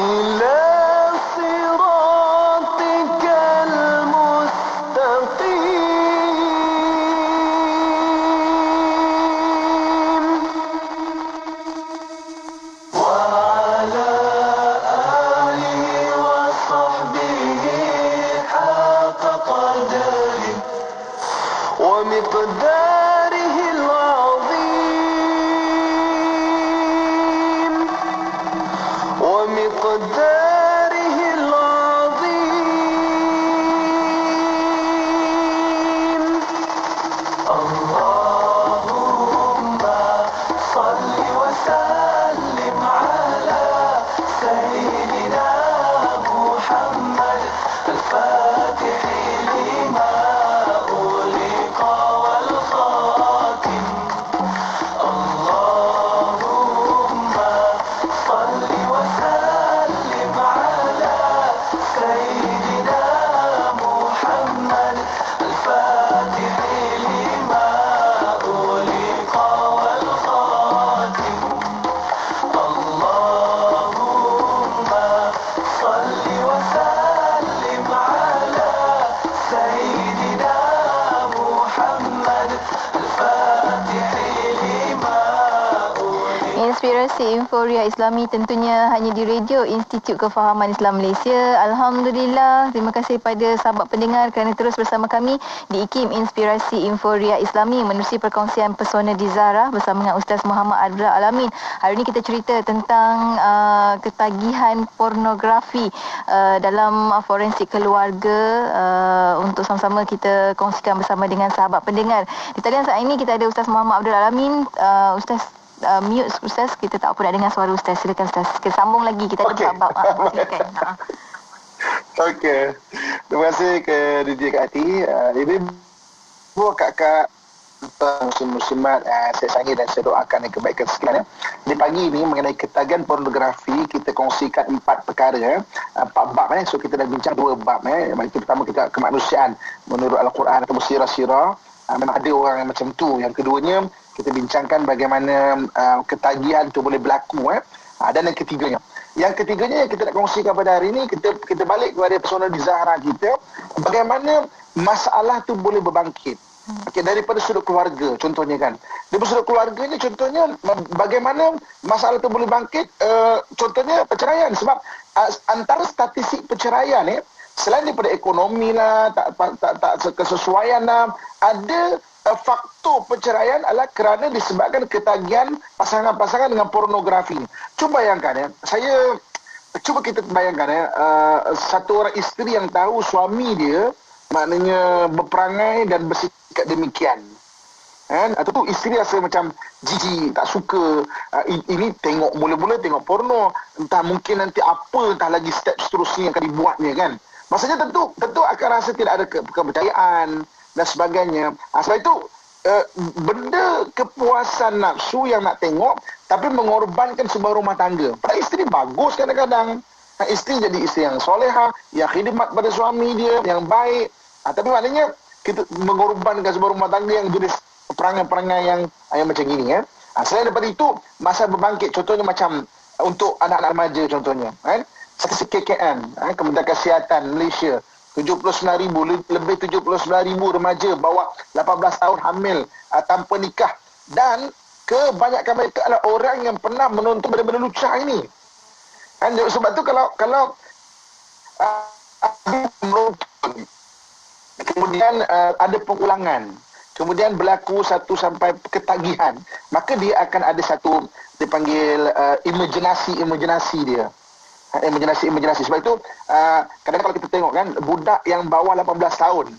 إلى ومقداره العظيم ومقداره العظيم اللهم صل وسلم على سيدنا محمد الفاتح لما أغلق والخاتم اللهم صل وسلم على سيدنا محمد الفاتح لما أغلق والخاتم اللهم صل وسلم على سيدنا محمد الفاتح لما Inspirasi Inforia Islami tentunya hanya di Radio Institut Kefahaman Islam Malaysia. Alhamdulillah, terima kasih pada sahabat pendengar kerana terus bersama kami di IKIM Inspirasi Inforia Islami menerusi perkongsian pesona di Zahra bersama dengan Ustaz Muhammad Abdul Alamin. Hari ini kita cerita tentang ketagihan pornografi dalam forensik keluarga. Untuk sama-sama kita kongsikan bersama dengan sahabat pendengar. Di talian saat ini kita ada Ustaz Muhammad Abdul Alamin. Ustaz mute Ustaz, kita tak apa nak dengar suara Ustaz. Silakan Ustaz, kita sambung lagi, kita ada bab. Silakan. Okey. Terima kasih ke DJ Kak Ati. Ini buat kakak muslim-muslimat saya sangi dan saya doakan yang kebaikan sekalian. Di pagi ini mengenai ketagihan pornografi, kita kongsikan 4 perkara, 4 bab. So kita dah bincang 2 bab. Yang pertama kita kemanusiaan menurut Al-Quran atau sirah-sirah. Memang ada orang yang macam tu. Yang keduanya kita bincangkan bagaimana ketagihan tu boleh berlaku. Dan yang ketiganya yang kita nak kongsikan pada hari ini, kita balik kepada pesona di Zahra kita, bagaimana masalah tu boleh berbangkit. Okey, daripada sudut keluarga contohnya kan. Daripada sudut keluarga ni contohnya bagaimana masalah tu boleh bangkit, contohnya perceraian. Sebab antara statistik perceraian selain daripada ekonomi lah, tak kesesuaian lah, ada faktor perceraian adalah kerana disebabkan ketagihan pasangan-pasangan dengan pornografi. Cuba bayangkan cuba kita bayangkan satu orang isteri yang tahu suami dia maknanya berperangai dan bersikap demikian. Atau tu isteri rasa macam jijik, tak suka. Ini tengok mula-mula tengok porno, entah mungkin nanti apa entah lagi step seterusnya yang akan dibuatnya kan. Maksudnya tentu akan rasa tidak ada kepercayaan dan sebagainya. Sebab itu benda kepuasan nafsu yang nak tengok tapi mengorbankan sebuah rumah tangga. Pada isteri bagus kadang-kadang. Isteri jadi isteri yang solehah, yang khidmat pada suami dia, yang baik. Tapi maknanya kita mengorbankan sebuah rumah tangga yang jenis perangai-perangai yang macam gini. Selain daripada itu, masa berbangkit contohnya macam untuk anak-anak remaja contohnya. Statistik KKM, Kementerian Kesihatan Malaysia, 79,000, lebih 79,000 remaja bawah 18 tahun hamil tanpa nikah. Dan kebanyakan mereka adalah orang yang pernah menonton benda-benda lucah ini. Sebab tu kalau menonton, kemudian ada pengulangan, kemudian berlaku satu sampai ketagihan, maka dia akan ada satu dipanggil imajinasi dia. Imajinasi. Sebab itu kadang-kadang kalau kita tengok kan, budak yang bawah 18 tahun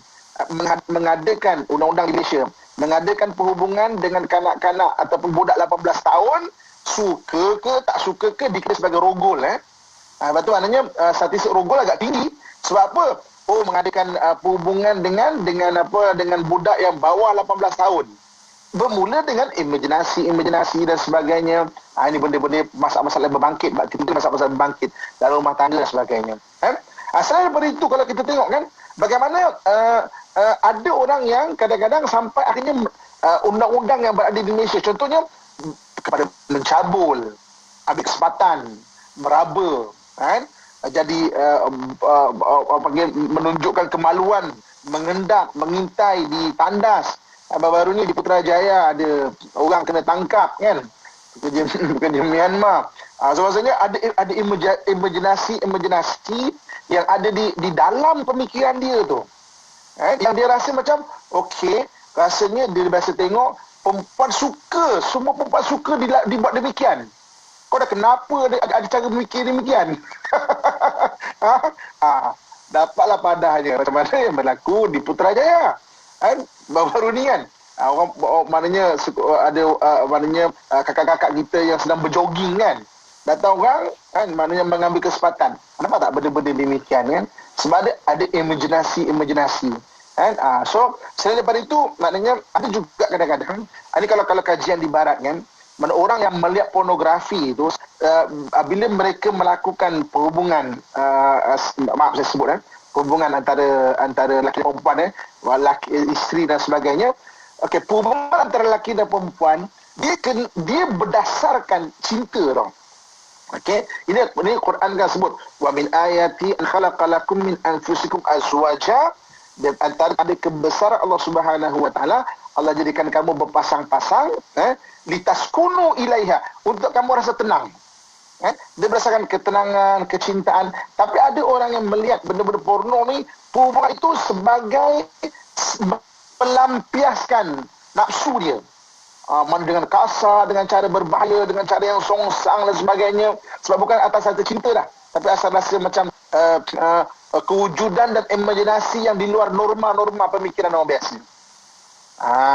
mengadakan undang-undang di Malaysia, mengadakan perhubungan dengan kanak-kanak ataupun budak 18 tahun, suka ke tak suka ke dikira sebagai rogol. Lepas tu maknanya statistik rogol agak tinggi. Sebab apa? Mengadakan perhubungan dengan budak yang bawah 18 tahun. Bermula dengan imajinasi dan sebagainya. Ini benda-benda masalah-masalah berbangkit, masalah-masalah berbangkit dalam rumah tangga dan sebagainya. Selain daripada itu, kalau kita tengok kan, bagaimana ada orang yang kadang-kadang sampai akhirnya undang-undang yang berada di Malaysia, contohnya kepada mencabul, ambil kesempatan, meraba, jadi menunjukkan kemaluan, mengendak, mengintai di tandas. Baru ni di Putrajaya ada orang kena tangkap kan, kerja Myanmar. So maksudnya ada imajinasi yang ada di dalam pemikiran dia tu. Yang dia rasa macam okey, rasanya dia biasa tengok perempuan suka, semua perempuan suka dibuat demikian. Kau dah kenapa ada cara memikir demikian? Dapatlah padahnya macam mana yang berlaku di Putrajaya. Kan? Baru ni kan. Orang maknanya ada maknanya kakak-kakak kita yang sedang berjoging kan. Datang orang kan maknanya mengambil kesempatan. Kenapa tak benda-benda demikian kan? Sebab ada imajinasi kan. So selain daripada itu maknanya ada juga kadang-kadang ini kalau kajian di barat kan, mana orang yang melihat pornografi itu bila mereka melakukan perhubungan maaf saya sebut hubungan antara lelaki dan perempuan lelaki isteri dan sebagainya. Okey, perhubungan antara lelaki dan perempuan dia berdasarkan cinta tau. Okey, ini Quran kan sebut wa min ayati an khalaqalakum min anfusikum azwaja, dan antara ada kebesaran Allah Subhanahu wa taala Allah jadikan kamu berpasang-pasang litaskunu ilaiha, untuk kamu rasa tenang. Dia berdasarkan ketenangan, kecintaan. Tapi ada orang yang melihat benda-benda porno ni, perhubungan itu sebagai pelampiaskan nafsu dia. Mana dengan kasar, dengan cara berbahaya, dengan cara yang songsang dan sebagainya. Sebab bukan atas rasa cinta dah, tapi asal rasa macam kewujudan dan imajinasi yang di luar norma-norma pemikiran orang biasa.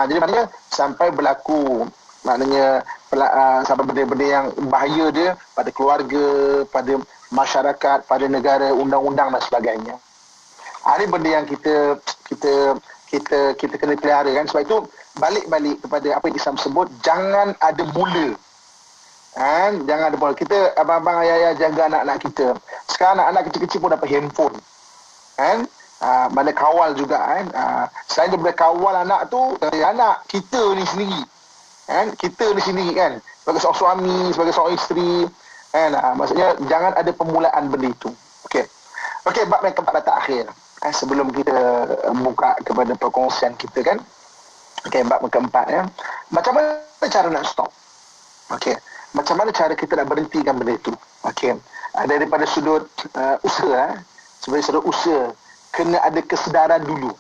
Jadi maknanya sampai berlaku maknanya sampai benda-benda yang bahaya dia pada keluarga, pada masyarakat, pada negara, undang-undang dan sebagainya. Ini benda yang kita kena pelihara kan. Sebab itu balik kepada apa yang Islam sebut, jangan ada mula. Jangan ada mula. Kita abang-abang ayah-ayah jaga anak-anak kita. Sekarang anak-anak kecil-kecil pun dapat handphone. Mana kawal juga selain daripada kawal anak tu, anak kita ni sendiri. Kita ni sendiri kan, sebagai seorang suami, sebagai seorang isteri maksudnya jangan ada permulaan benda itu. Okey, bab yang keempat dan terakhir sebelum kita buka kepada perkongsian kita kan. Okey, bab yang keempat macam mana cara nak stop. Macam mana cara kita nak berhentikan benda itu. Daripada sudut usaha sebagai sudut usaha, kena ada kesedaran dulu.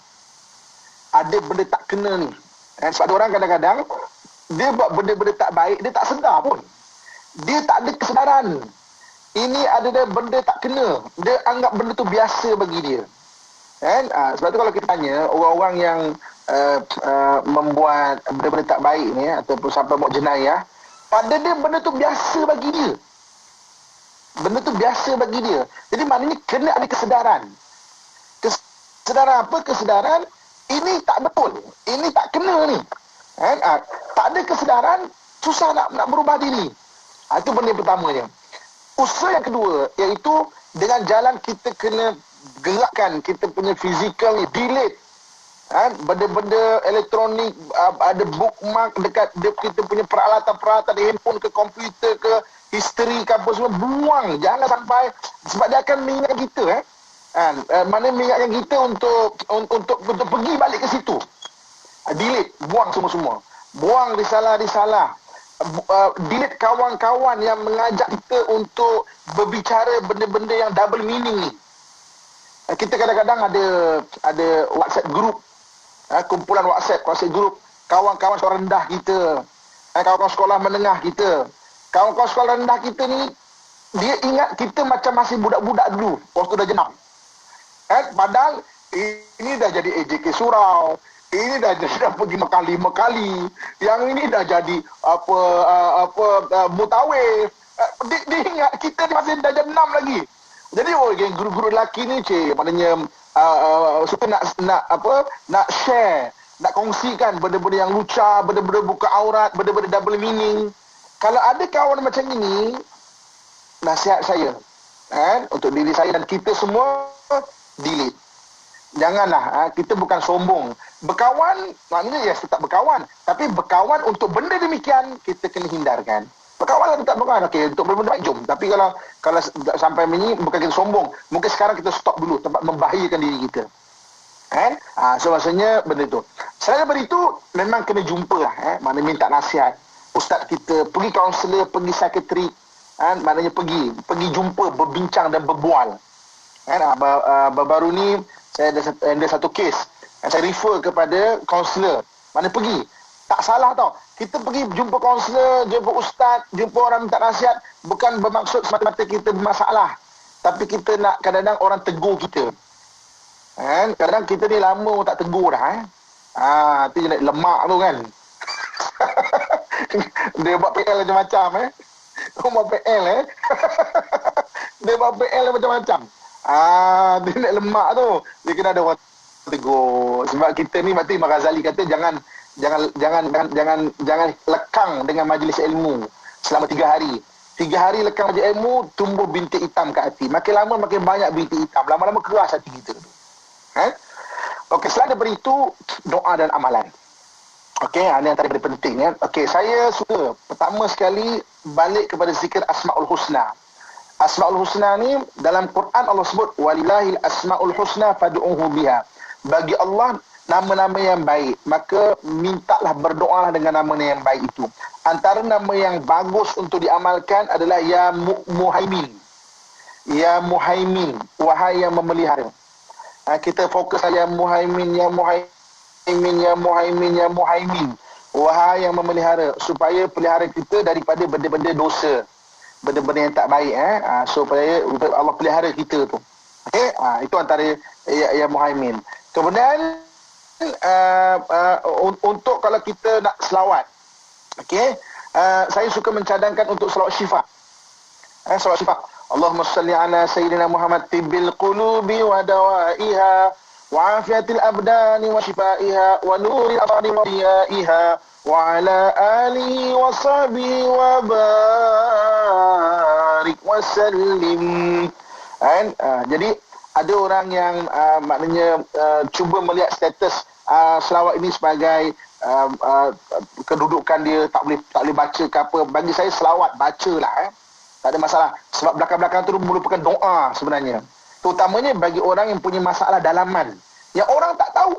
Ada benda tak kena ni. Sebab orang kadang-kadang dia buat benda-benda tak baik, dia tak sedar pun. Dia tak ada kesedaran. Ini ada benda tak kena. Dia anggap benda tu biasa bagi dia. Sebab tu kalau kita tanya orang-orang yang membuat benda-benda tak baik ni ataupun sampai buat jenayah, pada dia benda tu biasa bagi dia. Benda tu biasa bagi dia. Jadi maknanya kena ada kesedaran. Kesedaran apa? Kesedaran ini tak betul. Ini tak kena ni. Tak ada kesedaran, susah nak berubah diri. Itu benda yang pertamanya. Usaha yang kedua, iaitu dengan jalan kita kena gerakkan kita punya fizikal ni, delete benda-benda elektronik, ada bookmark dekat kita punya peralatan-peralatan di handphone ke komputer ke history ke apa semua, buang. Jangan sampai, sebab dia akan mengingatkan kita mana mengingatkan kita untuk pergi balik ke situ. Delete, buang semua-semua. Buang risalah-risalah. Delete kawan-kawan yang mengajak kita untuk berbicara benda-benda yang double meaning ni. Kita kadang-kadang ada WhatsApp group, kumpulan WhatsApp group, kawan-kawan sekolah rendah kita, kawan-kawan sekolah menengah kita. Kawan-kawan sekolah rendah kita ni, dia ingat kita macam masih budak-budak dulu, waktu dah jenam. Padahal ini dah jadi AJK Surau, ini dah pergi makan 5 kali, yang ini dah jadi mutawif. Dia ingat kita masih dah jam 6 lagi. Jadi guru-guru lelaki ni maknanya suka nak share, nak kongsikan benda-benda yang lucah, benda-benda buka aurat, benda-benda double meaning. Kalau ada kawan macam ini, nasihat saya untuk diri saya dan kita semua, delete. Janganlah, kita bukan sombong. Berkawan, maknanya tetap berkawan. Tapi berkawan untuk benda demikian, kita kena hindarkan. Berkawan lah tetap berkawan. Untuk benda baik, jom. Tapi kalau sampai ini, bukan kita sombong. Mungkin sekarang kita stop dulu, tempat membahayakan diri kita. So maksudnya benda itu. Selain daripada itu, memang kena jumpa lah. Mana minta nasihat. Ustaz kita, pergi kaunselor, pergi psikiatrik. Maknanya pergi jumpa, berbincang dan berbual. Baru ni, saya ada satu kes. Saya refer kepada kaunselor. Mana pergi. Tak salah tau. Kita pergi jumpa kaunselor, jumpa ustaz, jumpa orang minta nasihat. Bukan bermaksud semata-mata kita bermasalah. Tapi kita nak kadang-kadang orang tegur kita. Kan? Kadang kita ni lama tak tegur dah. Nanti dia nak lemak tu kan. Dia buat PL macam-macam. Dia buat PL Dia buat PL macam-macam. Dia nak lemak tu. Dia kena ada orang tegur. Sebab kita ni mati Imam Ghazali kata jangan lekang dengan majlis ilmu selama 3 hari. 3 hari lekang majlis ilmu, tumbuh bintik hitam kat hati. Makin lama makin banyak bintik hitam. Lama-lama keras hati kita tu. Okey, selain daripada itu, doa dan amalan. Okey, ini antara yang penting ya. Okey, saya suka pertama sekali balik kepada zikir Asmaul Husna. Asmaul Husna ni dalam Quran Allah sebut walillahil asmaul husna fad'uhu biha. Bagi Allah nama-nama yang baik, maka mintalah, berdoalah dengan nama yang baik itu. Antara nama yang bagus untuk diamalkan adalah ya Muhaimin. Ya Muhaimin, wahai yang memelihara. Kita fokus ya Muhaimin, ya Muhaimin, ya Muhaimin, ya Muhaimin. Wahai yang memelihara, supaya pelihara kita daripada benda-benda dosa, benda-benda yang tak baik. Supaya Allah pelihara kita tu. Okey, itu antara ya Muhaimin. Kemudian untuk kalau kita nak selawat, okey, saya suka mencadangkan untuk selawat syifa. Selawat syifa. Allahumma salli ala sayyidina Muhammad tibbil qulubi wa dawaiha wa afiatil abdani wa shifaiha wa nuril abadi wa diyaiha wa ala alihi wa sahbihi wa barik wa sallim. Jadi ada orang yang maknanya cuba melihat status selawat ini sebagai kedudukan dia tak boleh baca ke apa. Bagi saya selawat bacalah. Tak ada masalah. Sebab belakang-belakang tu merupakan doa sebenarnya. Terutamanya bagi orang yang punya masalah dalaman. Yang orang tak tahu.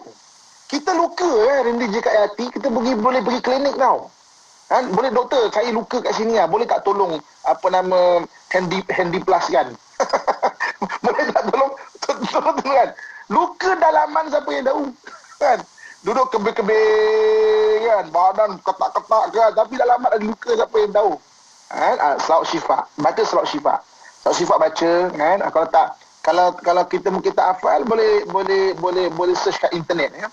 Kita luka Randy je kat hati, kita boleh pergi klinik tau. Boleh doktor, saya luka kat sini boleh tak tolong handy plus kan? Boleh tak tolong kan? Luka dalaman siapa yang tahu? Kan? Duduk kebir-kebir kan, badan ketak-ketak kan, tapi dalaman ada luka siapa yang tahu? Selawat syifa, baca selawat syifa. Selawat syifa baca kan. Kalau tak, kalau kita mungkin tak hafal, boleh search kat internet ya.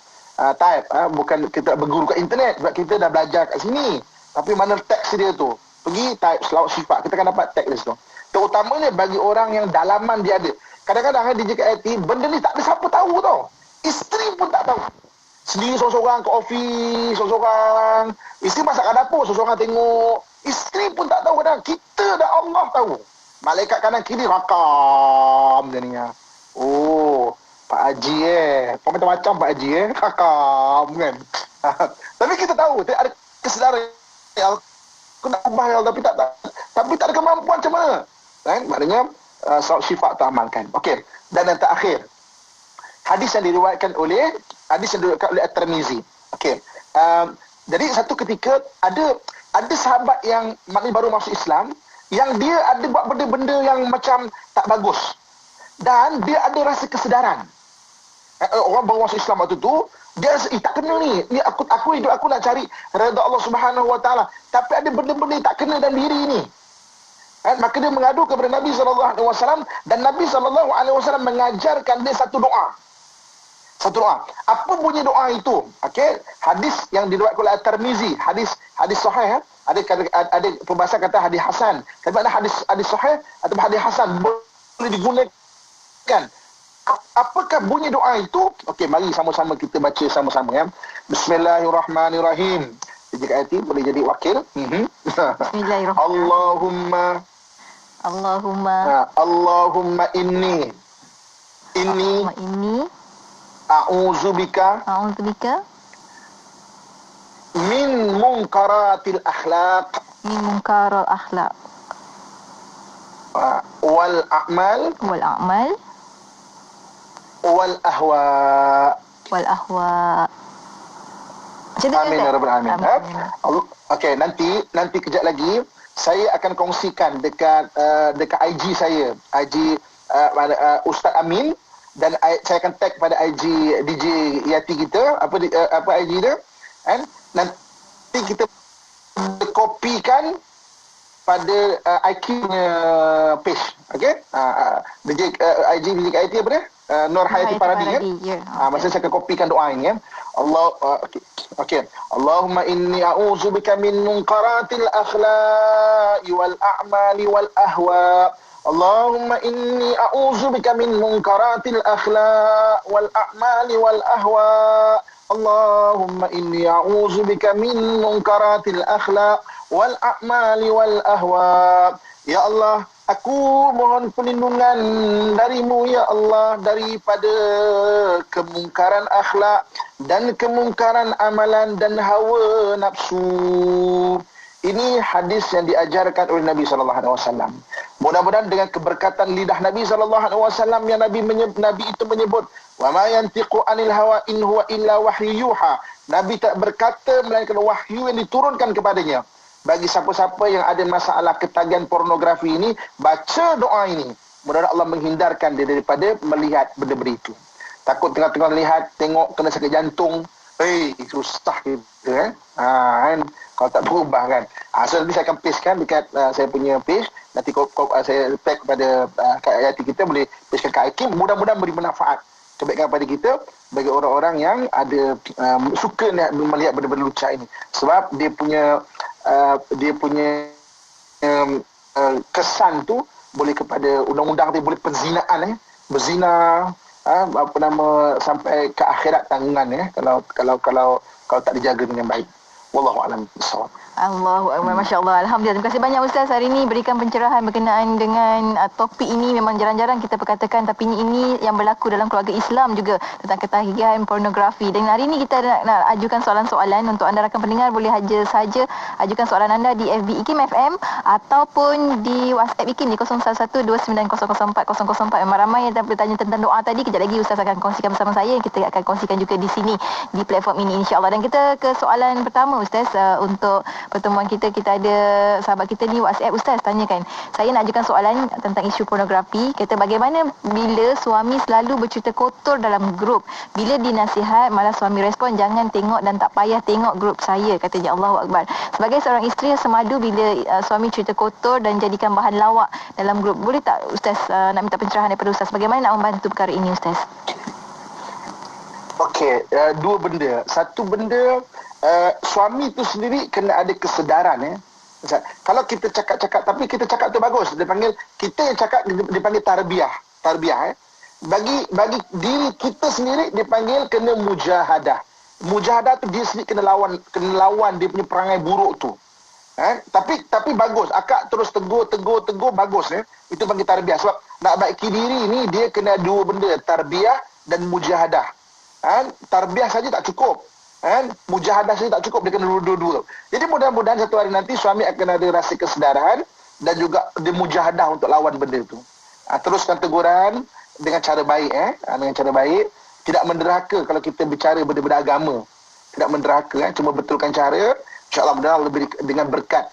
Type, bukan kita berguru kat internet sebab kita dah belajar kat sini. Tapi mana teks dia tu? Pergi type selawat syifa, kita akan dapat teks tu. Terutamanya bagi orang yang dalaman dia ada. Kadang-kadang di JKIT, benda ni tak ada siapa tahu tau. Isteri pun tak tahu. Sendiri seorang-seorang ke ofis, seorang-seorang. Isteri masak kat dapur, seorang-seorang tengok. Isteri pun tak tahu kadang. Kita dah Allah tahu. Malaikat kanan kiri rakam jadinya. Oh, Pak Haji macam-macam Pak Haji rakam kan. Tapi kita tahu, ada kesedaran. Aku nak ubah ya, tapi tak ada kemampuan macam mana. Kan? Maknanya selawat syifa tu amalkan. Okey. Dan yang terakhir, hadis yang diriwayatkan oleh At-Tirmizi. Okey. Jadi satu ketika ada sahabat yang maknanya baru masuk Islam, yang dia ada buat benda-benda yang macam tak bagus. Dan dia ada rasa kesedaran. Orang baru masuk Islam waktu tu, dia rasa, tak kena ni. Aku hidup aku nak cari redha Allah Subhanahu Wa Taala. Tapi ada benda-benda yang tak kena dalam diri ni. Maka dia mengadu kepada Nabi SAW, dan Nabi SAW mengajarkan dia satu doa. Satu doa. Apa bunyi doa itu? Okey, hadis yang diriwayatkan oleh At-Tirmizi, hadis sahih. Ada perbahasan kata hadis hasan. Tapi ada hadis sahih atau hadis hasan boleh digunakan. Apakah bunyi doa itu? Okey, mari sama-sama kita baca sama-sama ya. Bismillahirrahmanirrahim. Jika ayat ini boleh jadi wakil. Bismillahirrahmanirrahim. Allahumma inni a'udzubika min munkaratil akhlaq. Wal a'mal. Wal ahwa. Amin ya rabbal alamin. Okey, nanti kejap lagi saya akan kongsikan dekat IG saya, IG Ustaz Amin, dan saya akan tag pada IG DJ Yati kita, apa IG dia? Nanti kita kopikan pada IQ page. Okey? IG IT apa dia? Nur Hayati Paradi kan? Masa saya akan kopikan doa ini kan. Okey. Allahumma inni a'udzubika min munkaratil akhlaqi wal a'mali wal ahwa. Allahumma inni a'udzubika min munkaratil akhlaq wal a'mali wal ahwa. Allahumma inni a'udzubika min munkaratil akhlaq wal a'mali wal ahwa. Ya Allah, aku mohon perlindungan darimu ya Allah daripada kemungkaran akhlak dan kemungkaran amalan dan hawa nafsu. Ini hadis yang diajarkan oleh Nabi SAW. Mudah-mudahan dengan keberkatan lidah Nabi SAW yang Nabi itu menyebut, wa ma yantiqu anil hawa in huwa illa wahyu yuha. Nabi tak berkata melainkan wahyu yang diturunkan kepadanya. Bagi siapa-siapa yang ada masalah ketagihan pornografi ini, baca doa ini. Mudah-mudahan Allah menghindarkan dia daripada melihat benda-benda itu. Takut tengah-tengah lihat, tengok kena sakit jantung. Susah gitu kan. Kan. Kalau tak berubah kan. So nanti saya akan pastekan dekat saya punya page. Nanti saya tag kepada Kak Hayati kita, boleh pastekan Kak Hakim. Mudah-mudahan beri manfaat kebaikan kepada kita bagi orang-orang yang ada suka melihat benda-benda lucah ini. Sebab dia punya kesan tu boleh kepada undang-undang tu, boleh penzinaan berzina sampai ke akhirat tanggungan kalau tak dijaga dengan baik. Wallahu a'lam bissawab. Allahu akbar, masya-Allah. Alhamdulillah. Terima kasih banyak Ustaz hari ini berikan pencerahan berkenaan dengan topik ini. Memang jarang-jarang kita perkatakan, tapi ini yang berlaku dalam keluarga Islam juga tentang ketagihan pornografi. Dan hari ini kita nak ajukan soalan-soalan untuk anda rakan pendengar. Boleh saja ajukan soalan anda di FB IKIM FM ataupun di WhatsApp IKIM di 011290040004. Memang ramai yang bertanya tentang doa tadi. Kejap lagi Ustaz akan kongsikan bersama saya. Kita akan kongsikan juga di sini di platform ini, insya-Allah. Dan kita ke soalan pertama Ustaz, untuk pertemuan kita ada sahabat kita ni WhatsApp. Ustaz tanyakan, saya nak ajukan soalan tentang isu pornografi. Kata, bagaimana bila suami selalu bercerita kotor dalam grup, bila dinasihat malah suami respon, jangan tengok dan tak payah tengok grup saya, katanya. Allahu akbar. Sebagai seorang isteri yang semadu bila suami cerita kotor dan jadikan bahan lawak dalam grup, boleh tak Ustaz nak minta pencerahan daripada Ustaz, bagaimana nak membantu perkara ini Ustaz? Okey, dua benda. Satu benda, suami tu sendiri kena ada kesedaran. Kalau kita cakap-cakap, tapi kita cakap tu bagus, dia panggil, kita yang cakap dia panggil tarbiyah. Bagi diri kita sendiri dia panggil kena mujahadah. Mujahadah tu dia sendiri kena lawan dia punya perangai buruk tu. Tapi bagus, akak terus tegur bagus. Itu panggil tarbiyah. Sebab nak baiki diri ni dia kena dua benda, tarbiyah dan mujahadah. Tarbiyah saja tak cukup. Mujahadah saja tak cukup, dia kena dua-dua. Jadi mudah-mudahan satu hari nanti suami akan ada rasa kesedaran dan juga dia mujahadah untuk lawan benda itu. Teruskan teguran dengan cara baik. Dengan cara baik. Tidak menderhaka kalau kita bicara benda-benda agama. Tidak menderhaka. Cuma betulkan cara. InsyaAllah mudah-mudahan lebih dengan berkat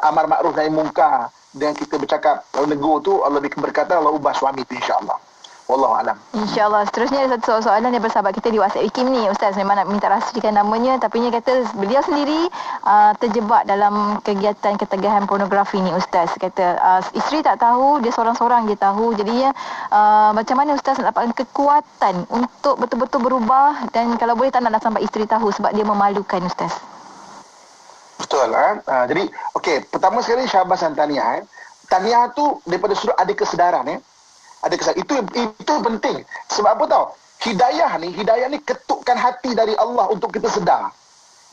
amar makruf nahi mungkar. Dengan kita bercakap negur tu, Allah berkata, Allah ubah suami itu insyaAllah. Wallahu alam. InsyaAllah. Seterusnya ada satu soalan daripada sahabat kita di WhatsApp IKIM ni. Ustaz memang nak minta rahsiakan namanya, tapi dia kata beliau sendiri terjebak dalam kegiatan ketagihan pornografi ni Ustaz. Kata isteri tak tahu, dia seorang-seorang je tahu. Jadinya macam mana Ustaz nak dapatkan kekuatan untuk betul-betul berubah, dan kalau boleh tak nak sampai isteri tahu sebab dia memalukan Ustaz. Betul. Jadi okey, pertama sekali syahbasan tahniah. Tahniah tu daripada sudut ada kesedaran. Ada kesan. Itu penting. Sebab apa tahu? Hidayah ni ketukkan hati dari Allah untuk kita sedar.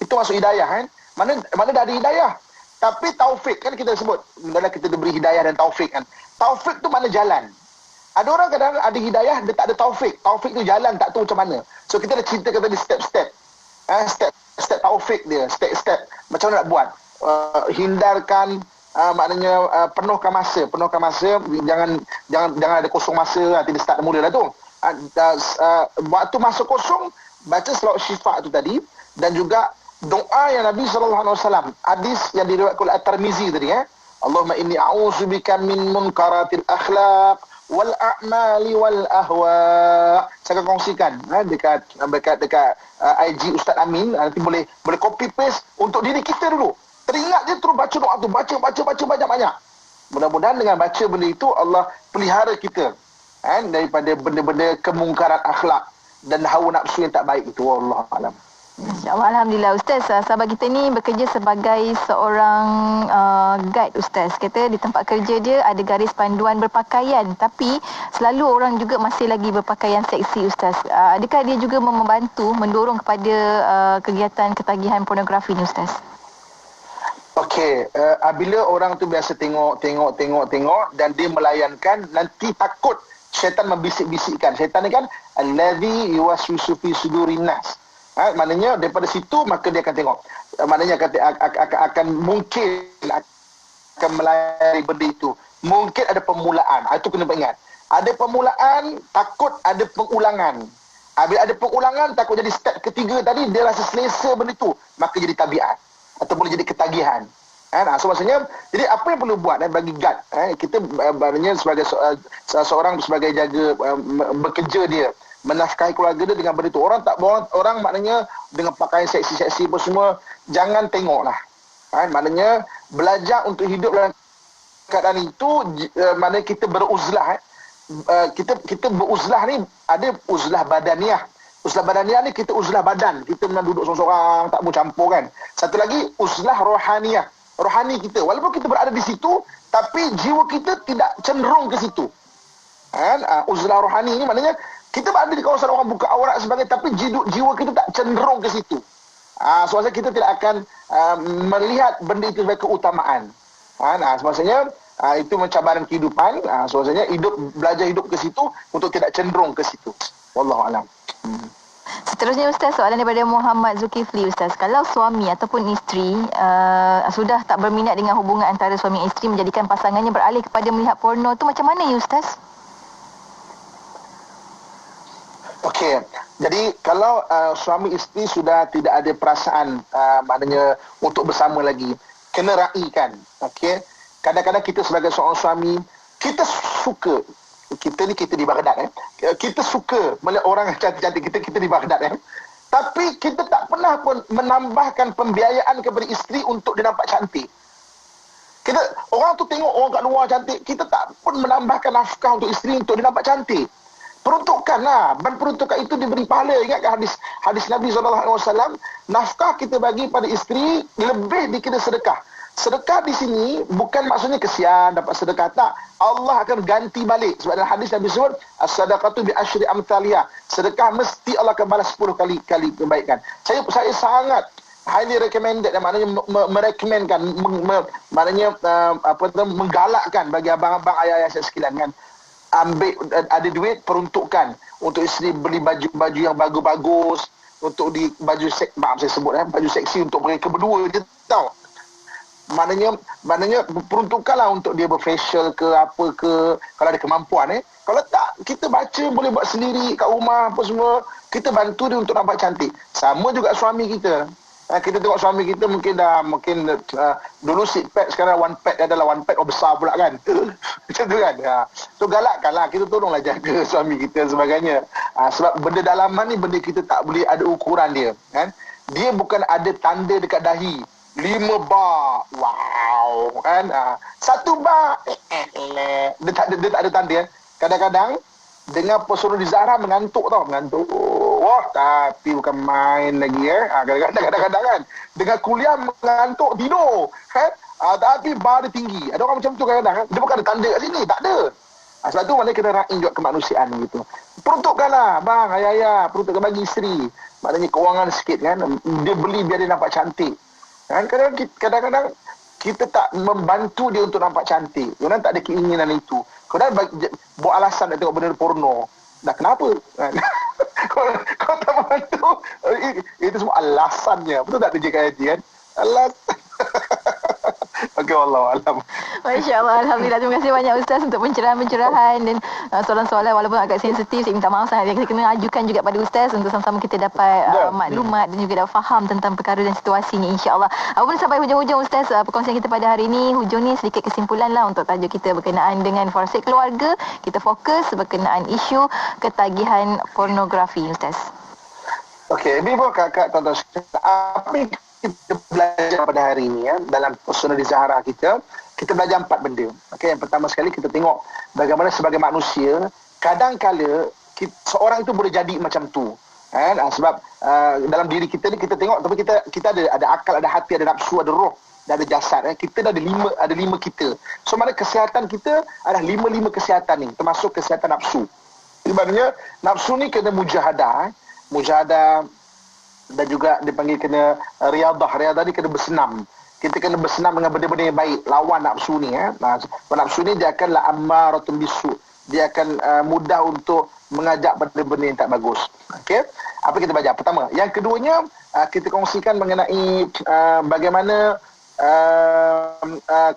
Itu maksud hidayah Mana dah ada hidayah. Tapi taufik kan kita sebut. Dalam kita diberi hidayah dan taufik kan. Taufik tu mana jalan. Ada orang kadang-kadang ada hidayah, dia tak ada taufik. Taufik tu jalan tak tahu macam mana. So kita dah ceritakan tadi step-step. Step taufik dia, step-step. Macam mana nak buat. Hindarkan maknanya penuhkan masa, jangan ada kosong masa, nanti dia start mula dah tu. Waktu masa kosong baca selawat syifa tu tadi, dan juga doa yang Nabi SAW, hadis yang diriwayatkan oleh At-Tirmizi tadi, Allahumma inni a'udzubika min munkaratil akhlaq wal a'mali wal ahwa. Saya akan kongsikan dekat IG Ustaz Amin. Nanti boleh copy paste untuk diri kita dulu. Teringat je terus baca doa tu, baca banyak-banyak. Mudah-mudahan dengan baca benda itu Allah pelihara kita daripada benda-benda kemungkaran akhlak dan hawa nafsu yang tak baik itu. Wallahu a'lam. InsyaAllah, Alhamdulillah. Ustaz, sahabat kita ni bekerja sebagai seorang guide, Ustaz. Kata di tempat kerja dia ada garis panduan berpakaian, tapi selalu orang juga masih lagi berpakaian seksi, Ustaz. Adakah dia juga membantu, mendorong kepada kegiatan ketagihan pornografi ni, Ustaz? Okey, bila orang tu biasa tengok dan dia melayankan, nanti takut syaitan membisik-bisikkan. Syaitan ni kan allazi yuwaswisu fi sudurin nas. Maknanya daripada situ maka dia akan tengok. Maknanya akan mungkin akan melayari benda itu. Mungkin ada permulaan. Itu kena ingat. Ada permulaan, takut ada pengulangan. Bila ada pengulangan, takut jadi step ketiga tadi, dia rasa selesa benda itu. Maka jadi tabiat. Atau boleh jadi ketagihan. So maksudnya, jadi apa yang perlu buat bagi guard? Kita maknanya sebagai seorang sebagai jaga bekerja dia, menafkahi keluarga dia dengan benda itu. Orang maknanya dengan pakaian seksi-seksi apa semua, jangan tengoklah. Maknanya belajar untuk hidup dalam keadaan itu, maknanya kita beruzlah. Kita beruzlah ni, ada uzlah badaniah. Uzlah badaniah ni kita uzlah badan. Kita memang duduk seorang-seorang, tak mau campur kan. Satu lagi, uzlah rohaniah. Rohani kita, walaupun kita berada di situ, tapi jiwa kita tidak cenderung ke situ. Uzlah rohani ni maknanya kita berada di kawasan orang buka aurat sebagainya, tapi jiwa kita tak cenderung ke situ. Sebab kita tidak akan melihat benda itu sebagai keutamaan. Maksudnya itu mencabaran kehidupan. Maksudnya belajar hidup ke situ untuk tidak cenderung ke situ. Wallahu a'lam. Seterusnya, Ustaz, soalan daripada Muhammad Zulkifli, Ustaz. Kalau suami ataupun isteri sudah tak berminat dengan hubungan antara suami dan isteri, menjadikan pasangannya beralih kepada melihat porno, tu macam mana ya, Ustaz? Okey, jadi kalau suami isteri sudah tidak ada perasaan maknanya untuk bersama lagi, kena raikan. Okey, kadang-kadang kita sebagai seorang suami, kita suka, kita di Baghdad kita suka melihat orang cantik-cantik, kita di Baghdad tapi kita tak pernah pun menambahkan pembiayaan kepada isteri untuk dia nampak cantik. Orang tu tengok orang kat luar cantik, kita tak pun menambahkan nafkah untuk isteri untuk dia nampak cantik. Peruntukkanlah, dan peruntukan itu diberi pahala. Ingatkan hadis Nabi SAW, nafkah kita bagi pada isteri lebih dikira sedekah. Sedekah di sini bukan maksudnya kesian dapat sedekah, tak. Allah akan ganti balik. Sebab dalam hadis Nabi sebut, as-sadaqatu bi asyri amthaliha. Sedekah mesti Allah akan balas 10 kali kebaikan. Saya sangat highly recommended, maknanya merekomenkan, maknanya menggalakkan bagi abang-abang, ayah-ayah saya sekalian kan. Ambil ada duit, peruntukkan untuk isteri beli baju yang bagus-bagus, untuk baju seksi untuk mereka berdua je, tahu. Maknanya peruntukkanlah untuk dia berfacial ke apa ke, kalau ada kemampuan Kalau tak, kita baca boleh buat sendiri kat rumah apa semua, kita bantu dia untuk nampak cantik. Sama juga suami kita. Kita tengok suami kita mungkin dulu seat pad, sekarang one pad adalah one pad besar pula kan. Macam tu kan. So galakkanlah, kita tolonglah jaga suami kita dan sebagainya. Sebab benda dalaman ni benda kita tak boleh ada ukuran dia kan. Dia bukan ada tanda dekat dahi 5 bar, wow kan. 1 bar dia tak ada tanda. Kadang-kadang dengar pesona di Zahra mengantuk. Wah, tapi bukan main lagi kadang-kadang kan dengar kuliah mengantuk, tidur kan. Tapi bar dia tinggi. Ada orang macam tu kadang-kadang dia bukan ada tanda kat sini, tak ada. Sebab tu maknanya kena raih juga kemanusiaan gitu. Peruntukkanlah bang, ayah-ayah, peruntukkan bagi isteri. Maknanya kewangan sikit kan. Dia beli biar dia nampak cantik. Kan kadang-kadang kita tak membantu dia untuk nampak cantik. Orang tak ada keinginan itu. Kadang buat alasan nak tengok benda porno. Dah kenapa? Kau tak membantu. Itu semua alasannya. Betul tak DJ Haji kan? Alasan. Okey, wallahualam. Masya Allah, Alhamdulillah. Terima kasih banyak Ustaz untuk pencerahan-pencerahan dan soalan-soalan walaupun agak sensitif. Saya minta maaf sangat. Kita kena ajukan juga pada Ustaz untuk sama-sama kita dapat maklumat dan juga dapat faham tentang perkara dan situasi ni, insya-Allah. Apabila sampai hujung-hujung Ustaz, perkongsian kita pada hari ini, hujung ni sedikit kesimpulan lah untuk tajuk kita berkenaan dengan forasat keluarga. Kita fokus berkenaan isu ketagihan pornografi, Ustaz. Okey, Ibu kakak tuan-tuan, apa yang kita belajar pada hari ini dalam personal Zahara kita belajar 4 benda. Okey, yang pertama sekali kita tengok bagaimana sebagai manusia kadang-kala seorang itu boleh jadi macam tu. Kan? Sebab dalam diri kita ni kita tengok, tapi kita ada akal, ada hati, ada nafsu, ada roh, dan ada jasad. Kita dah ada lima kita. So mana kesihatan kita adalah 5 kesihatan ni, termasuk kesihatan nafsu. Sebenarnya nafsu ni kena mujahadah. Mujahadah dan juga dipanggil kena riadah. Riadah ni kena bersenam. Kita kena bersenam dengan benda-benda yang baik, lawan nafsu ni. Nafsu ni dia akan la'ammaratun bisu. Dia akan mudah untuk mengajak benda-benda yang tak bagus. Okey, apa kita belajar? Pertama, yang keduanya kita kongsikan mengenai bagaimana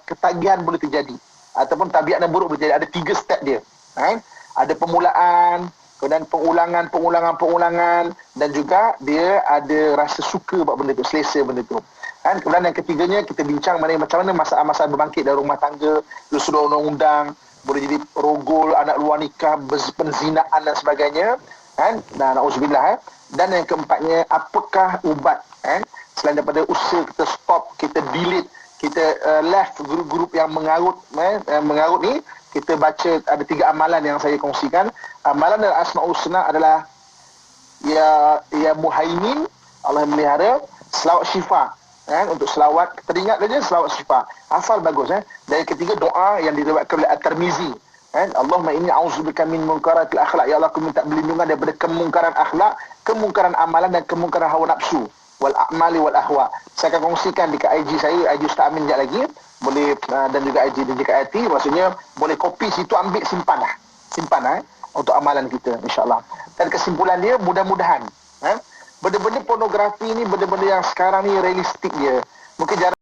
ketagihan boleh terjadi ataupun tabiat yang buruk boleh terjadi. Ada 3 step dia. Ada permulaan, kemudian pengulangan dan juga dia ada rasa suka buat benda tu, selesa benda tu. Kemudian yang ketiganya kita bincang macam mana masalah-masalah berbangkit dari rumah tangga, sudah undang-undang, boleh jadi rogol, anak luar nikah, penzinaan dan sebagainya. Na'udzubillah. Dan yang keempatnya, apakah ubat? Selain daripada usaha kita stop, kita delete, kita left grup-grup yang mengarut ni, kita baca ada 3 amalan yang saya kongsikan. Amalan dari Asma'ul Husna adalah ya Muhaimin, Allah yang melihara, selawat syifa. Untuk selawat, teringat saja selawat syifa. Hafal bagus. Dan yang ketiga, doa yang diriwayatkan oleh At-Tirmizi. Allahumma inni a'udzubika min munkaratil akhlak. Ya Allah, aku minta perlindungan daripada kemungkaran akhlak, kemungkaran amalan dan kemungkaran hawa nafsu. Wal a'mali wal ahwa. Saya akan kongsikan dekat IG saya, IG Ustaz Amin sekejap lagi. Boleh dan juga IG dan juga IT. Maksudnya boleh copy situ, ambil, simpan untuk amalan kita, insya-Allah. Dan kesimpulan dia, mudah-mudahan benda-benda pornografi ni benda-benda yang sekarang ni realistik dia. Mungkin jarang